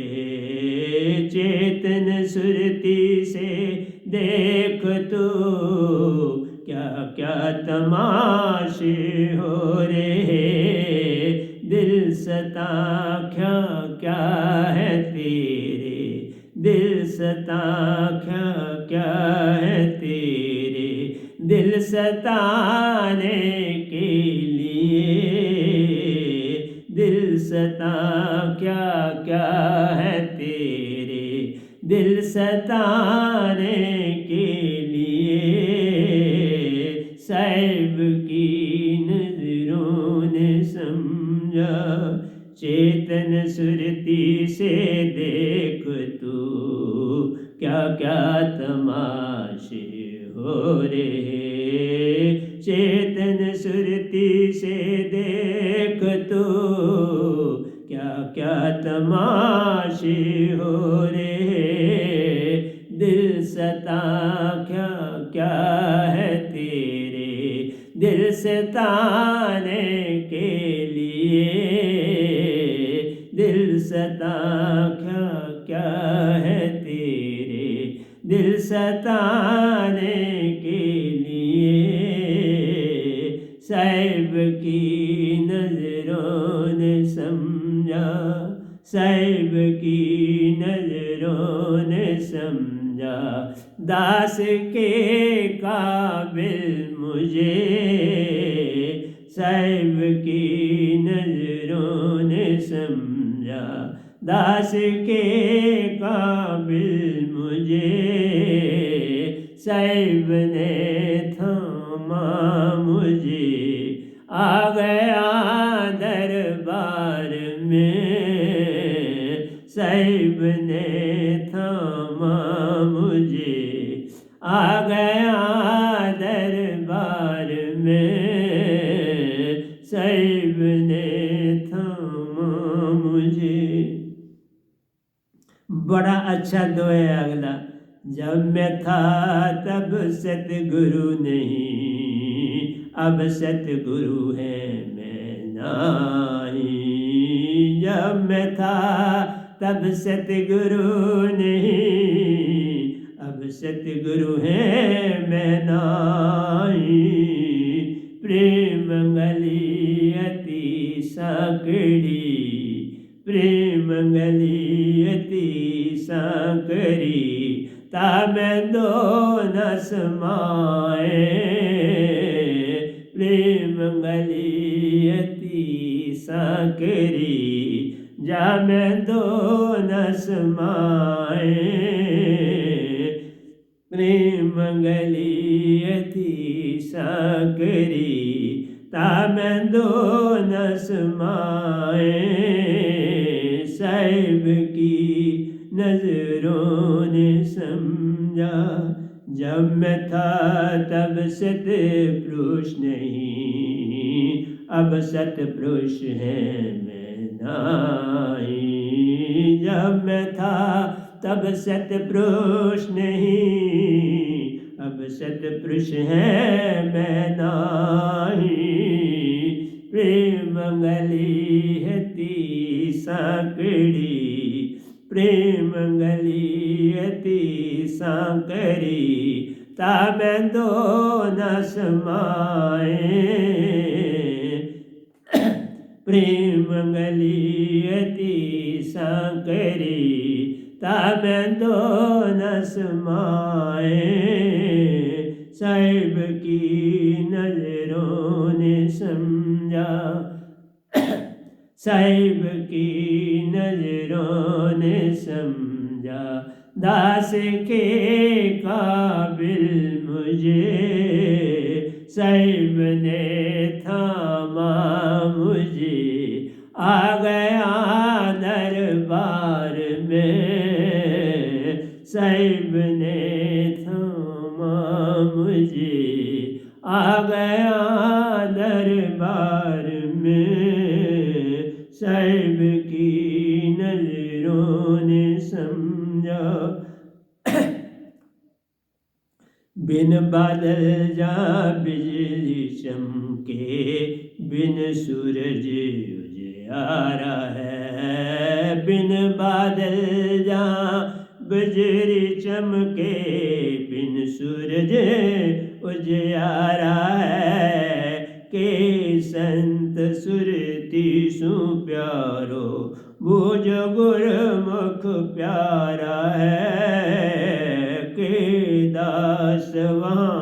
चेतन सुरति से देख तो, क्या क्या तमाशे हो रे। दिल सता क्या क्या है तेरे, दिल सता क्या क्या है तेरे। दिल सताने के लिए, दिल सता क्या क्या है तेरे। दिल सताने के लिए। साहिब की नजरों ने समझा, चेतन सुरति से देख तू, क्या क्या तमाशे हो रे। चेतन सुरति से देख तू, क्या क्या तमाशे हो रे। दिल सता क्या क्या है तेरे। दिल सताने के लिए। दिल सता क्या क्या है तेरे। दिल सताने के लिए। साहिब की नजरों ने समझा, साहिब की नजरों ने समझा। दास के काबिल मुझे। साहिब की नजरों ने समझा, दास के काबिल मुझे। साहिब ने थामा मुझे, आ गया दरबार में। साहिब ने थामा मुझे, आ गया दरबार में। साहिब ने थामा मुझे। बड़ा अच्छा दो है अगला। जब मैं था तब सतगुरु नहीं, अब सतगुरु है मैं नहीं। जब मैं था तब सतगुरु नहीं, अब सतगुरु है मैं नाई। प्रेम गली अति साकड़ी, प्रेम गली अति साकरी, ताब दो न समाए। प्रेम गली अति साकरी, जा मैं दो न समाए। प्रेम गली अति साकरी, ताब दो न समाए। साहिब की नजरों ने समझा, जब मैं था तब सतपुरुष नहीं, अब सतपुरुष है मैं नाई। जब मैं था तब सतपुरुष नहीं, अब सतपुरुष है मैं नाई। प्रेम गली अति साकड़ी, प्रेम गली अति साकरी, ताब दो न समाए। प्रेम गली अति साकरी, ताब दो न समाए। साहिब की नजरों ने समझा, साहिब की नजरों ने समझा, दास के काबिल मुझे। साहिब ने थामा मुझे, आ गया दरबार में। साहिब ने थामा मुझे, आ गया दरबार में। साहिब की नजरों ने समझा, बिन बादल जा बिजली चमके, बिन सूरज उजियारा है। बिन बादल जा बिजली चमके, बिन सूरज उजियारा है। के संत सुरती सु प्यारो, बुझ गुरमुख प्यारा है। के दास वहाँ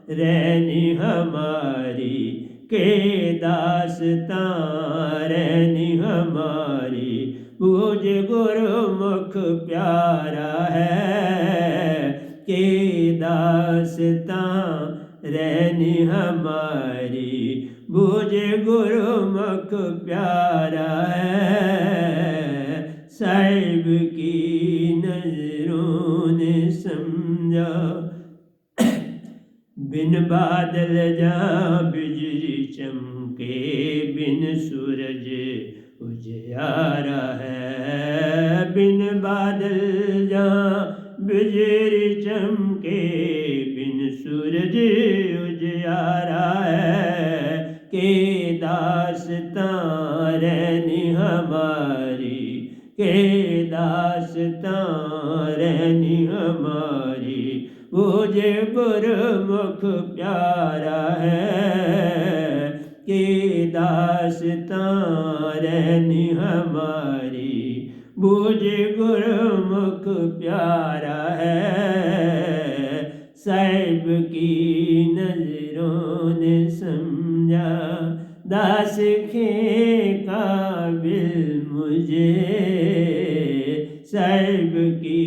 रहनी हमारी, के दास रहनी हमारी, बुझ गुरमुख प्यारा है। के दास रहनी हमारी, बुझ गुरमुख प्यारा है। साहिब की नजरों ने समझा, बिन बादल जा बिजली चमके, बिन सूरज उजियारा है। बिन बादल जा बिजली चमके, बिन सूरज उजियारा है। के दास रहनी हमारी, के दास रहनी हमारी, बुझ गुरमुख प्यारा है। के दास रहनी हमारी, बुझ गुरमुख प्यारा है। साहिब की नजरों ने समझा, दास के काबिल मुझे। साहिब की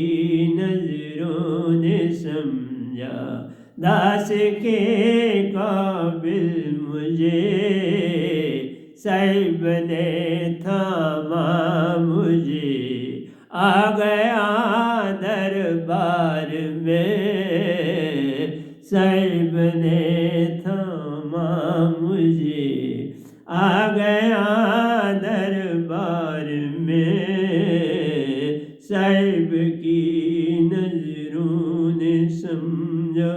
नजरों ने समझा, दास के काबिल मुझे। साहिब ने थामा मुझे, आ गया दरबार में। साहिब ने थामा मुझे, आ गया दरबार में। साहिब की नजरों ने समझा,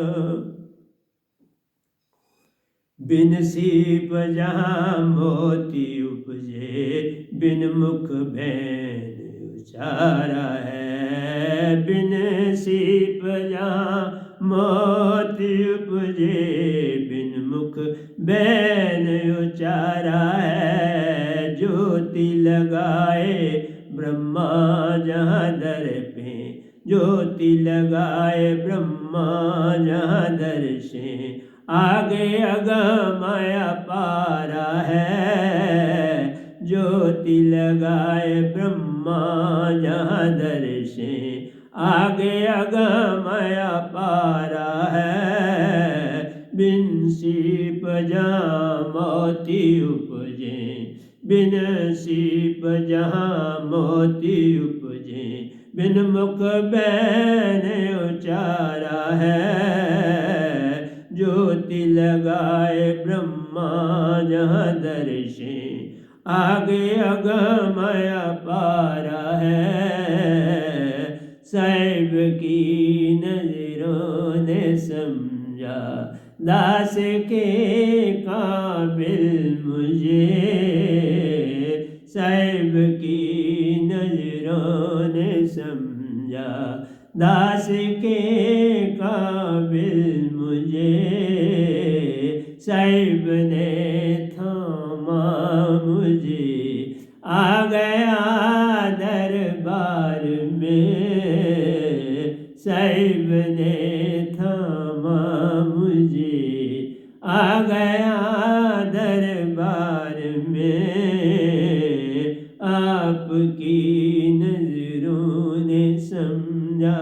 बिन सीप जहाँ मोती उपजे, बिन मुख बैन उचारा है। बिन सीप जहाँ मोती उपजे, बिन मुख बैन उचारा है। ज्योति लगाए ब्रह्मा जहाँ दर पे, ज्योति लगाए ब्रह्मा जहाँ दर्शे। आगे अगमय पारा है। ज्योति लगाए ब्रह्मा जहाँ दर्शे। आगे अगमय पारा है। बिन सीप जहाँ मोती उपजे, बिन सीप जहाँ मोती उपजे। बिन मुख बैन उचारा है। ज्योति लगाए ब्रह्मा जहाँ दर्शे। आगे अगमय पारा है। साहिब की नजरों ने समझा, दास के काबिल मुझे। साहिब की नजरों ने समझा, दास के काबिल मुझे। साहिब ने थामा मुझे, आ गया दरबार में। साहिब ने थामा मुझे, आ गया दरबार में। आपकी नजरों ने समझा,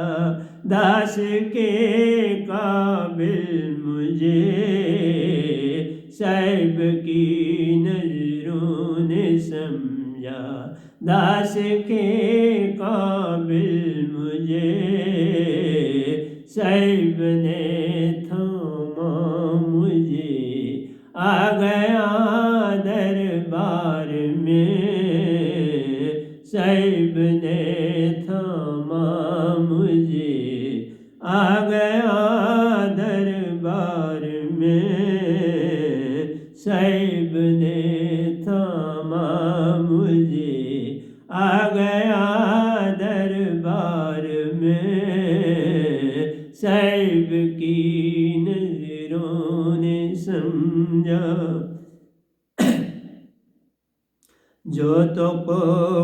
दास के काबिल मुझे। साहिब की नजरों ने समझा, दास के काबिल मुझे। साहिब ने थामा मुझे, आ गया दरबार में। साहिब ने थामा मुझे, आ गया दरबार में। साहिब ने थामा मुझे, आ गया दरबार में। साहिब की नजरों ने समझा, जो तो को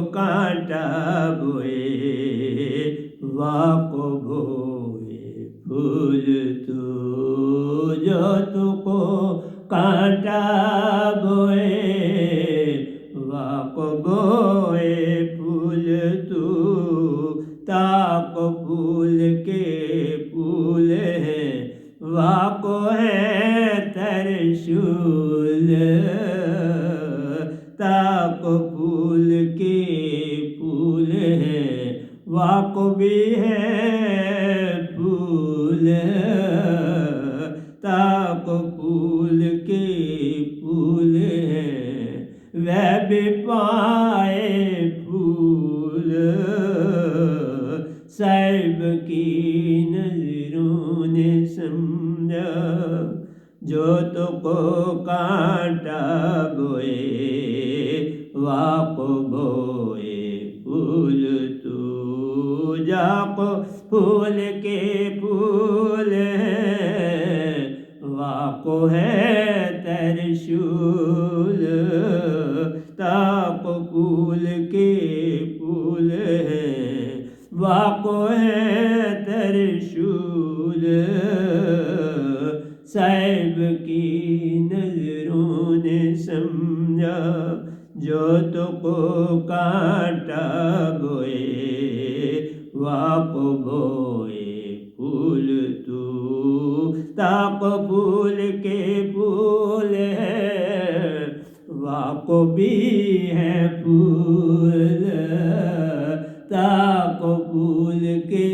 कांटा बोए, वाको बोए फूल तू। जो तो को कांटा बोए, वाको बोए फूल तू। ताको फूल के फूल है, वाको है त्रिशूल। ताको फूल के फूल है, वाको भी है फूल। ताको फूल के फूल है, वह भी पाए फूल। साहिब की नजरों ने समझा, जो तो को कांटा बोए, वाको बोए फूल तू। जाको फूल के फूल है, वाको है त्रिशूल। ताको फूल के फूल है, वाको है त्रिशूल। साहिब की नजरों ने समझा, जो तो को कांटा बोए, वाको बोए फूल तू। ताको फूल के फूल है, वाको भी है फूल। ताको फूल के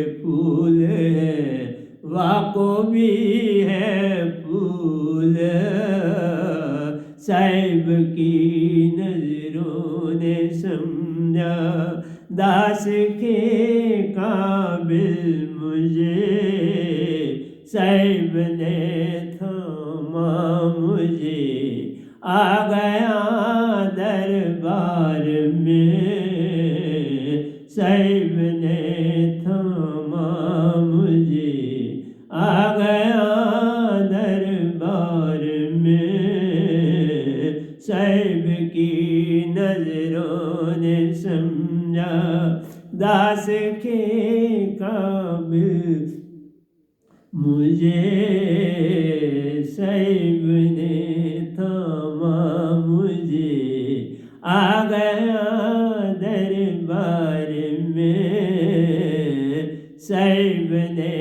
फूल है, वाको भी है फूल। साहिब की नजरों ने समझा, दास के काबिल मुझे। साहिब ने थामा मुझे, आ गया दरबार में। साहिब ने थामा मुझे, आ गया दरबार में। साहिब की नजरों ने समझा दास के काबिल मुझे। साहिब ने थामा मुझे, आ गया दरबार में। साहिब ने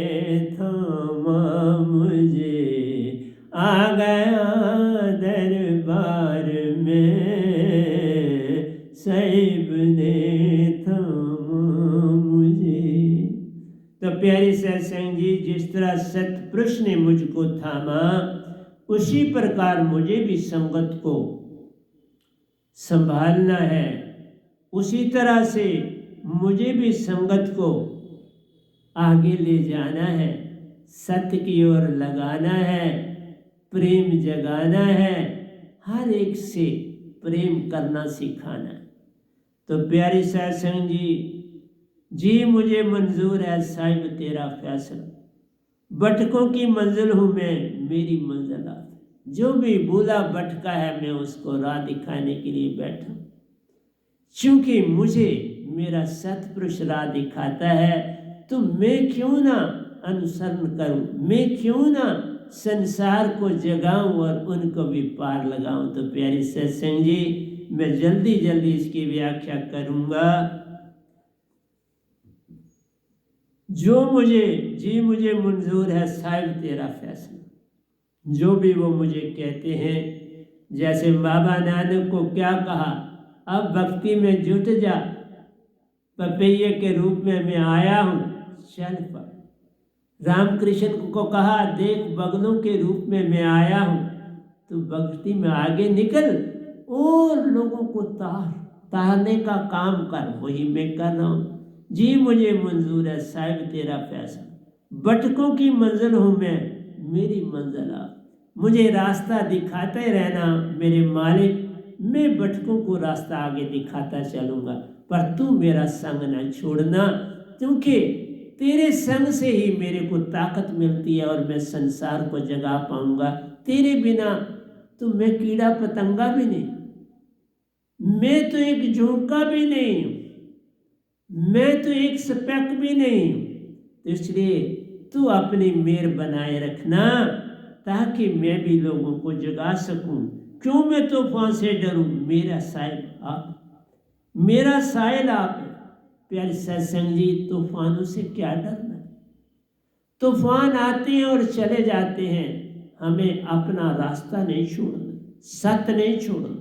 थामा मुझे, आ गया दरबार में। साहिब ने थामा मुझे। तो प्यारे सत्संग जी, जिस तरह सतपुरुष ने मुझको थामा, उसी प्रकार मुझे भी संगत को संभालना है। उसी तरह से मुझे भी संगत को आगे ले जाना है, सत्य की ओर लगाना है, प्रेम जगाना है, हर एक से प्रेम करना सिखाना है। तो प्यारी सत्संग जी मुझे मंजूर है साहिब तेरा फैसला। भटकों की मंजिल हूँ मैं, मेरी मंजिल आप। जो भी भूला भटका है मैं उसको राह दिखाने के लिए बैठा हूँ। क्योंकि मुझे मेरा सतपुरुष राह दिखाता है, तो मैं क्यों ना अनुसरण करूं, मैं क्यों ना संसार को जगाऊं और उनको भी पार लगाऊं। तो प्यारे सत्संग जी, मैं जल्दी जल्दी इसकी व्याख्या करूंगा। जो मुझे मंजूर है साहिब तेरा फैसला। जो भी वो मुझे कहते हैं, जैसे बाबा नानक को क्या कहा, अब भक्ति में जुट जा, पपैये के रूप में मैं आया हूँ, चल पर। रामकृष्ण को कहा, देख बगलों के रूप में मैं आया हूँ, तो भक्ति में आगे निकल और लोगों को तारने का काम कर। वही मैं कर रहा हूँ। जी मुझे मंजूर है साहिब तेरा फैसला। भटकों की मंजिल हूँ मैं, मेरी मंजिल आप। मुझे रास्ता दिखाते रहना मेरे मालिक। मैं भटकों को रास्ता आगे दिखाता चलूँगा, पर तू मेरा संग न छोड़ना, क्योंकि तेरे संग से ही मेरे को ताकत मिलती है और मैं संसार को जगा पाऊंगा। तेरे बिना तो मैं कीड़ा पतंगा भी नहीं, मैं तो एक झोंका भी नहीं हूँ, मैं तो एक स्पेक भी नहीं हूँ। तो इसलिए तू अपनी मेहर बनाए रखना, ताकि मैं भी लोगों को जगा सकूं। क्यों मैं तूफान से डरूं, मेरा साहिब आप, मेरा साहिल आप है। प्यारे सत्संग जी, तूफानों से क्या डरना। तूफान आते हैं और चले जाते हैं, हमें अपना रास्ता नहीं छोड़ना, सत्य नहीं छोड़ना,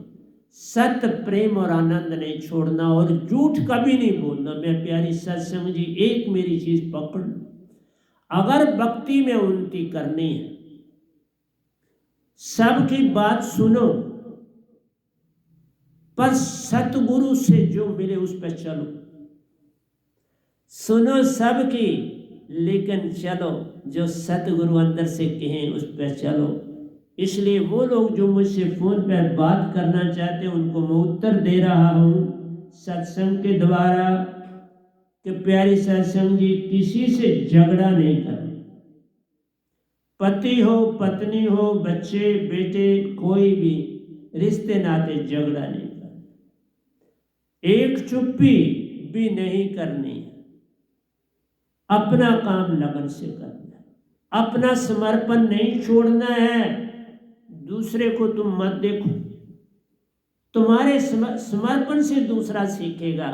सत्य प्रेम और आनंद नहीं छोड़ना, और झूठ कभी नहीं बोलना। मैं प्यारी सत्संग जी, एक मेरी चीज पकड़ लो, अगर भक्ति में उन्नति करनी है, सबकी बात सुनो, पर सतगुरु से जो मिले उस पर चलो। सुनो सबकी, लेकिन चलो जो सतगुरु अंदर से कहें उस पर चलो। इसलिए वो लोग जो मुझसे फोन पर बात करना चाहते हैं, उनको मैं उत्तर दे रहा हूँ सत्संग के द्वारा कि प्यारी सत्संग जी, किसी से झगड़ा नहीं करना। पति हो, पत्नी हो, बच्चे बेटे, कोई भी रिश्ते नाते झगड़ा नहीं करना। एक चुप्पी भी नहीं करनी, अपना काम लगन से करना है, अपना समर्पण नहीं छोड़ना है। दूसरे को तुम मत देखो, तुम्हारे समर्पण से दूसरा सीखेगा,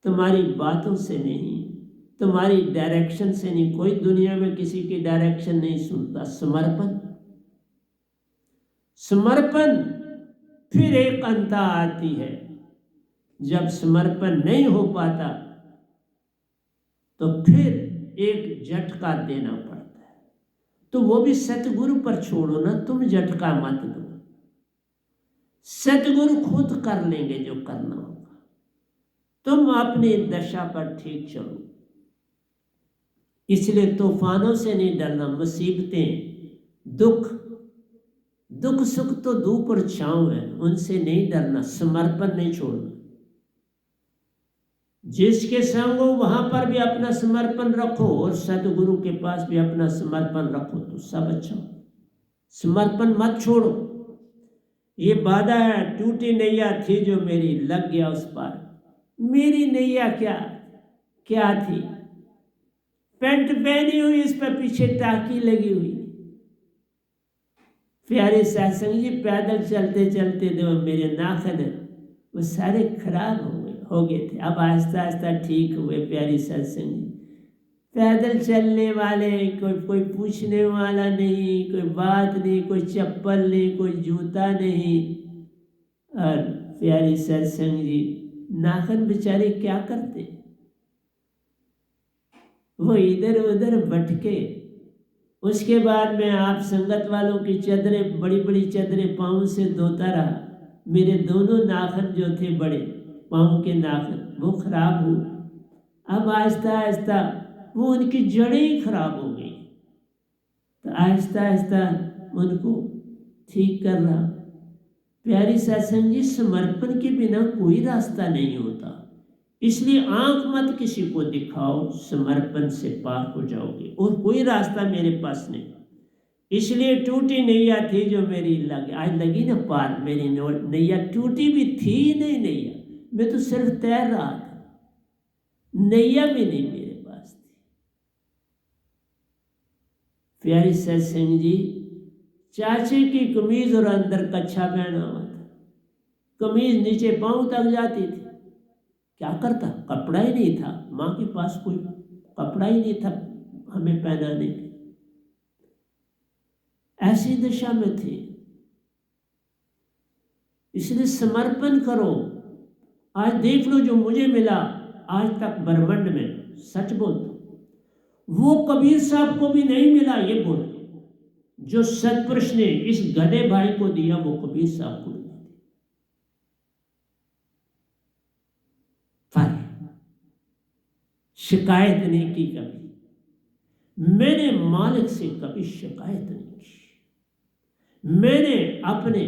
तुम्हारी बातों से नहीं, तुम्हारी डायरेक्शन से नहीं। कोई दुनिया में किसी की डायरेक्शन नहीं सुनता। समर्पण, समर्पण। फिर एक अंता आती है, जब समर्पण नहीं हो पाता तो फिर एक झटका देना पड़ता है। तो वो भी सतगुरु पर छोड़ो ना, तुम झटका मत दो, सतगुरु खुद कर लेंगे जो करना होगा। तुम अपनी दशा पर ठीक चलो। इसलिए तूफानों से नहीं डरना, मुसीबतें, दुख, दुख सुख तो धूप और छांव है, उनसे नहीं डरना, समर्पण नहीं छोड़ना। जिसके संग हो वहां पर भी अपना समर्पण रखो और सतगुरु के पास भी अपना समर्पण रखो तो सब अच्छा हो। समर्पण मत छोड़ो। ये बाधा है, टूटी नैया थी जो मेरी, लग गया उस पार। मेरी नैया क्या क्या थी? पैंट पहनी हुई, इस पर पीछे टाकी लगी हुई। प्यारे सत्संग जी, पैदल चलते चलते जो मेरे नाखन वो सारे खराब हो गए थे। अब आहिस्ता आहिस्ता ठीक हुए। प्यारी सत्संग जी, पैदल चलने वाले, कोई पूछने वाला नहीं, कोई बात नहीं, कोई चप्पल नहीं, कोई जूता नहीं। और प्यारी सत्संग जी, नाखन बेचारे क्या करते? वो इधर उधर भटके। उसके बाद में आप संगत वालों की चादरें, बड़ी बड़ी चादरें पाँव से धोता रहा। मेरे दोनों नाखन जो थे बड़े पाँव के नाखन, वो खराब हुए। अब आहिस्ता आहिस्ता वो उनकी जड़ें ही खराब हो गई। तो आहिस्ता आहिस्ता उनको ठीक कर रहा। प्यारी सत्संग जी, समर्पण के बिना कोई रास्ता नहीं होता। इसलिए आंख मत किसी को दिखाओ, समर्पण से पार हो जाओगे और कोई रास्ता मेरे पास नहीं। इसलिए टूटी नैया थी जो मेरी, लग आज लगी ना पार। मेरी नैया टूटी भी थी नहीं नैया, मैं तो सिर्फ तैर रहा था, नैया भी नहीं मेरे पास थी। प्यारी सत्संग जी, चाचे की कमीज और अंदर कच्छा पहना हुआ था। कमीज नीचे पांव तक जाती थी। क्या करता? कपड़ा ही नहीं था, माँ के पास कोई कपड़ा ही नहीं था हमें पहनाने के। ऐसी दशा में थे। इसलिए समर्पण करो। आज देख लो जो मुझे मिला आज तक ब्रह्मांड में, सच बोल वो कबीर साहब को भी नहीं मिला। ये बोल जो सत्पुरुष ने इस गधे भाई को दिया, वो कबीर साहब को नहीं दिया। पर शिकायत नहीं की कभी। मैंने मालिक से कभी शिकायत नहीं की। मैंने अपने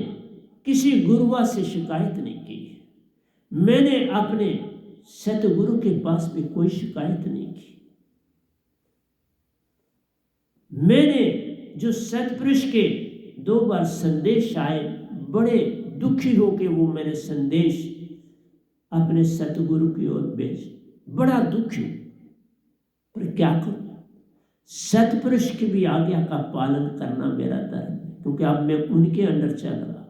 किसी गुरुआ से शिकायत नहीं की। मैंने अपने सतगुरु के पास भी कोई शिकायत नहीं की। मैंने जो सतपुरुष के 2 बार संदेश आए, बड़े दुखी होके वो मैंने संदेश अपने सतगुरु की ओर भेजे। बड़ा दुखी, पर क्या करूं? सतपुरुष की भी आज्ञा का पालन करना मेरा धर्म है, क्योंकि अब मैं उनके अंडर चल रहा।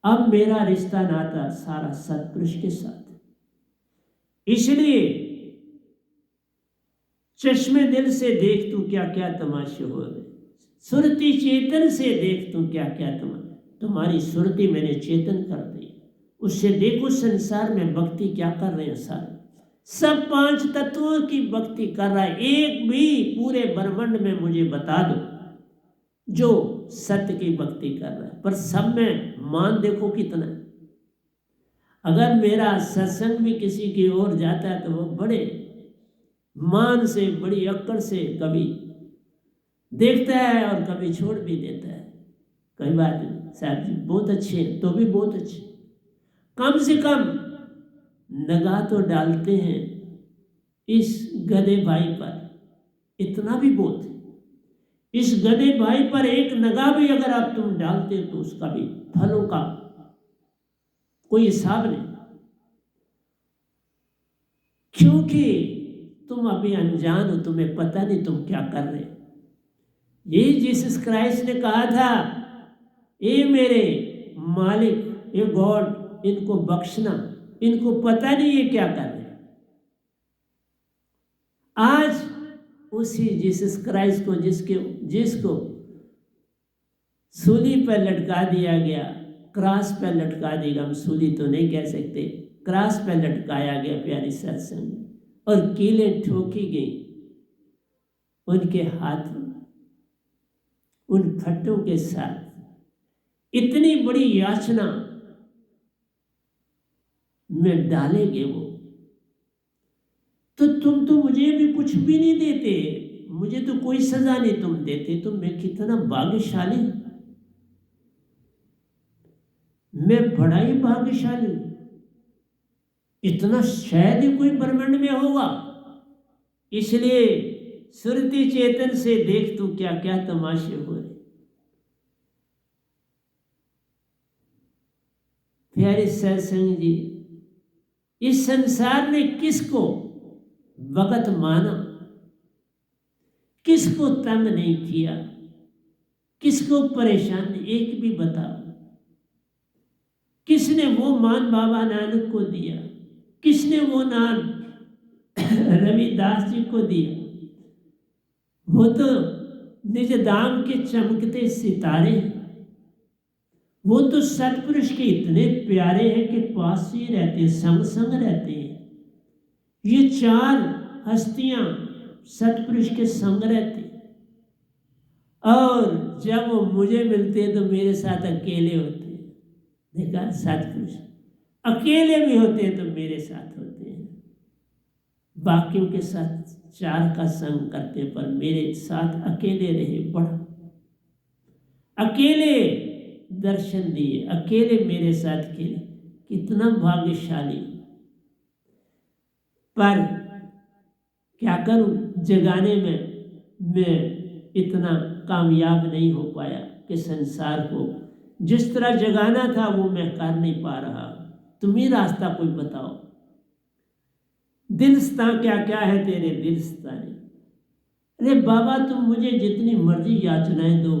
अब मेरा रिश्ता नाता सारा सतपुरुष के साथ है। इसलिए चश्मे दिल से देख तू क्या क्या तमाशे हो रहे, सुरती चेतन से देख तू क्या क्या तमाशे। तुम्हारी सुरती मैंने चेतन कर दी, उससे देखो संसार में भक्ति क्या कर रहे हैं सारे। सब 5 तत्वों की भक्ति कर रहा है। एक भी पूरे ब्रह्मांड में मुझे बता दो जो सत्य की भक्ति कर रहा है, पर सब में मान देखो कितना है। अगर मेरा सत्संग भी किसी की ओर जाता है तो वो बड़े मान से, बड़ी अक्कड़ से कभी देखता है और कभी छोड़ भी देता है। कई बात साहब जी बहुत अच्छे हैं तो भी बहुत अच्छे, कम से कम निगाह तो डालते हैं इस गधे भाई पर, इतना भी बहुत है। इस गधे भाई पर एक निगाह भी अगर आप तुम डालते तो उसका भी फलों का कोई हिसाब नहीं, क्योंकि तुम अभी अनजान हो, तुम्हें पता नहीं तुम क्या कर रहे हो। यही जीसस क्राइस्ट ने कहा था, ये मेरे मालिक, ये गॉड, इनको बख्शना, इनको पता नहीं ये क्या कर रहे हैं। आज उसी जीसस क्राइस्ट को जिसको सूली पर लटका दिया गया, क्रॉस पर लटका दिया, हम सूली तो नहीं कह सकते, क्रॉस पर लटकाया गया प्यारी सत्संग, और कीलें ठोकी गई उनके हाथों, उन फट्टों के साथ। इतनी बड़ी याचना में डालेंगे वो, तो तुम तो मुझे भी कुछ भी नहीं देते, मुझे तो कोई सजा नहीं तुम देते, तो मैं कितना भाग्यशाली हूं, मैं बड़ा ही भाग्यशाली हूं। इतना शायद ही कोई ब्रह्मांड में होगा। इसलिए सुरति चेतन से देख तू क्या क्या तमाशे हो रहे। प्यारे सत्संग जी, इस संसार ने किसको वक़्त माना, किसको तंग नहीं किया, किसको परेशान, एक भी बताओ। किसने वो मान बाबा नानक को दिया, किसने वो नाम रविदास जी को दिया। वो तो निज धाम के चमकते सितारे हैं। वो तो सतपुरुष के इतने प्यारे हैं कि पास ही रहते हैं, संग संग रहते हैं। ये चार हस्तियां सतपुरुष के संग रहते हैं, और जब वो मुझे मिलते हैं तो मेरे साथ अकेले होते हैं। देखा, सतपुरुष अकेले भी होते हैं तो मेरे साथ होते हैं, बाकियों के साथ चार का संग करते हैं, पर मेरे साथ अकेले रहे। बड़ा अकेले दर्शन दिए, अकेले मेरे साथ खेले, कितना भाग्यशाली। पर क्या करूं, जगाने में मैं इतना कामयाब नहीं हो पाया कि संसार को जिस तरह जगाना था वो मैं कर नहीं पा रहा। तुम ही रास्ता कोई बताओ। दिलस्ता क्या क्या है तेरे दिलस्ता ने। अरे बाबा, तुम मुझे जितनी मर्जी याचनाएं दो,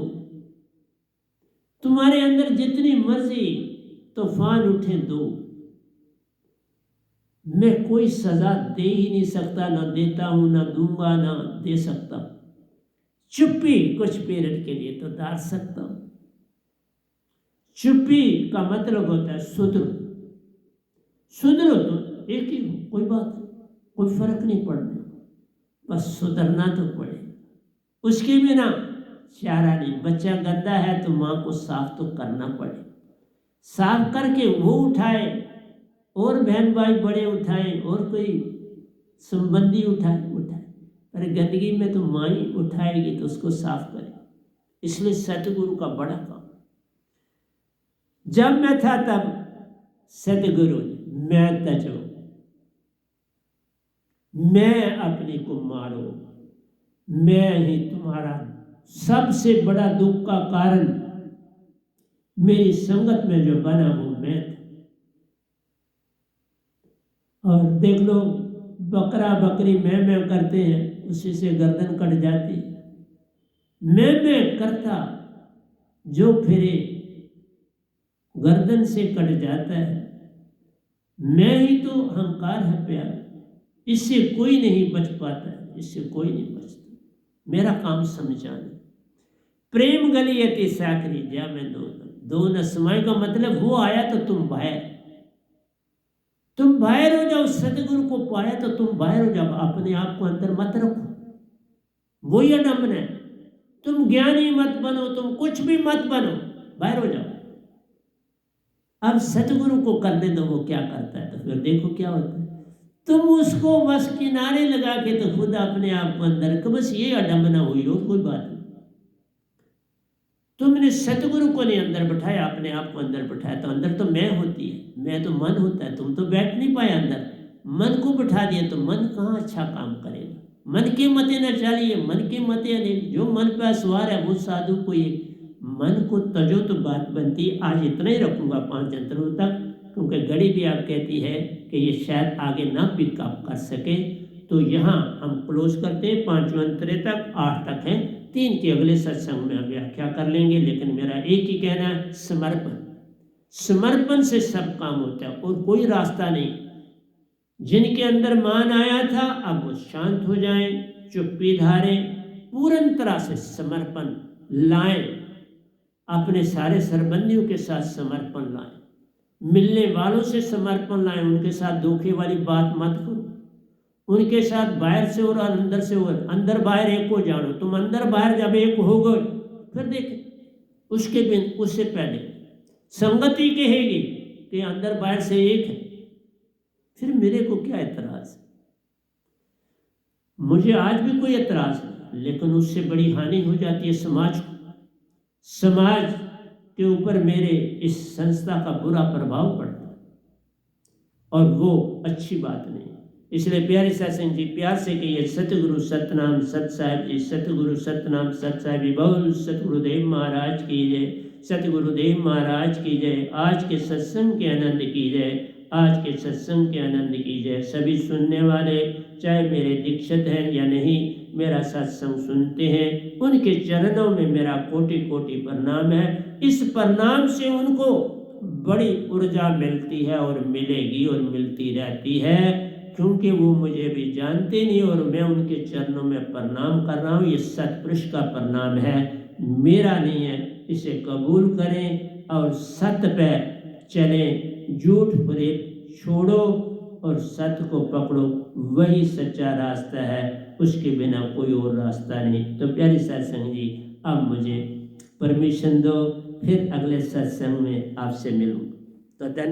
तुम्हारे अंदर जितनी मर्जी तूफान उठे दो, मैं कोई सजा दे ही नहीं सकता, ना देता हूं, ना दूंगा, ना दे सकता। चुप्पी कुछ पीरियड के लिए तो डाल सकता हूं। चुप्पी का मतलब होता है सुधरो। सुधरो तो एक ही हो, कोई बात नहीं, कोई फर्क नहीं पड़ना, बस सुधरना तो पड़े। उसके बिना चारा नहीं। बच्चा गंदा है तो माँ को साफ तो करना पड़े। साफ करके वो उठाए, और बहन भाई बड़े उठाए, और कोई संबंधी उठाए। पर गंदगी में तो माँ ही उठाएगी, तो उसको साफ करे। इसलिए सतगुरु का बड़ा काम। जब मैं था तब सतगुरु मैं तजो, मैं अपने को मारो, मैं ही तुम्हारा सबसे बड़ा दुख का कारण, मेरी संगत में जो बना वो मैं था। और देख लो, बकरा बकरी मैं करते हैं, उसी से गर्दन कट जाती। मैं करता जो फिरे गर्दन से कट जाता है। मैं ही तो अहंकार है प्यार, इससे कोई नहीं बच पाता है, इससे कोई नहीं बचता। मेरा काम समझाना। प्रेम गली अति साकरी जा मैं दो न समय का मतलब वो आया तो तुम बाहर हो जाओ। सतगुरु को पाया तो तुम बाहर हो जाओ। अपने आप को अंदर मत रखो, वो ही अडम्बन है। तुम ज्ञानी मत बनो, तुम कुछ भी मत बनो, बाहर हो जाओ। अब सतगुरु को करने दो, वो क्या करता है, तो फिर देखो क्या होता है। तुम उसको बस किनारे लगा के तो खुद अपने आप को अंदर, तो बस ये अडम्बना हुई, और कोई बात नहीं। तुमने सतगुरु को नहीं अंदर बैठाया, अपने आप को अंदर बैठाया, तो अंदर तो मैं होती है, मैं तो मन होता है। तुम तो बैठ नहीं पाए अंदर, मन को बैठा दिया तो मन कहाँ अच्छा काम करेगा। मन के मते न चलिए, मन के मते नहीं। जो मन पर सवार है वो साधु को ये मन को तजो तो बात बनती। आज इतना ही रखूंगा 5 जंत्रों तक, क्योंकि घड़ी भी आप कहती है कि ये शायद आगे ना पिकअप कर सके। तो यहाँ हम क्लोज करते हैं 5 मंत्रे तक, 8 तक हैं। 3 के अगले सत्संग में व्याख्या कर लेंगे। लेकिन मेरा एक ही कहना है, समर्पण। समर्पण से सब काम होता है, और कोई रास्ता नहीं। जिनके अंदर मान आया था अब वो शांत हो जाएं, चुप्पी धारें, पूर्ण तरह से समर्पण लाएं। अपने सारे संबंधियों के साथ समर्पण लाएं, मिलने वालों से समर्पण लाएं। उनके साथ धोखे वाली बात मत करो। उनके साथ बाहर से और अंदर से और, अंदर बाहर एक को जानो। तुम अंदर बाहर जब एक हो गए, फिर देखें उसके बिन, उससे पहले संगति कहेगी कि अंदर बाहर से एक है, फिर मेरे को क्या एतराज है। मुझे आज भी कोई एतराज है, लेकिन उससे बड़ी हानि हो जाती है समाज को। समाज के ऊपर मेरे इस संस्था का बुरा प्रभाव पड़ता है, और वो अच्छी बात नहीं। इसलिए प्यारे सत्संग जी प्यार से कहिए सतगुरु सतनाम सत साहिब जी, सतगुरु सतनाम सत साहिब जी। बोल सतगुरुदेव महाराज की जय, सतगुरुदेव महाराज की जय। आज के सत्संग के आनंद की जय, आज के सत्संग के आनंद की जय। सभी सुनने वाले चाहे मेरे दीक्षित हैं या नहीं, मेरा सत्संग सुनते हैं, उनके चरणों में मेरा कोटि कोटि प्रणाम है। इस प्रणाम से उनको बड़ी ऊर्जा मिलती है और मिलेगी और मिलती रहती है, क्योंकि वो मुझे भी जानते नहीं और मैं उनके चरणों में प्रणाम कर रहा हूँ। ये सतपुरुष का प्रणाम है, मेरा नहीं है। इसे कबूल करें और सत्य पे चलें, झूठ फरेब छोड़ो और सत्य को पकड़ो, वही सच्चा रास्ता है, उसके बिना कोई और रास्ता नहीं। तो प्यारे सत्संग जी अब मुझे परमिशन दो, फिर अगले सत्संग में आपसे मिलूं। तो धन्यवाद।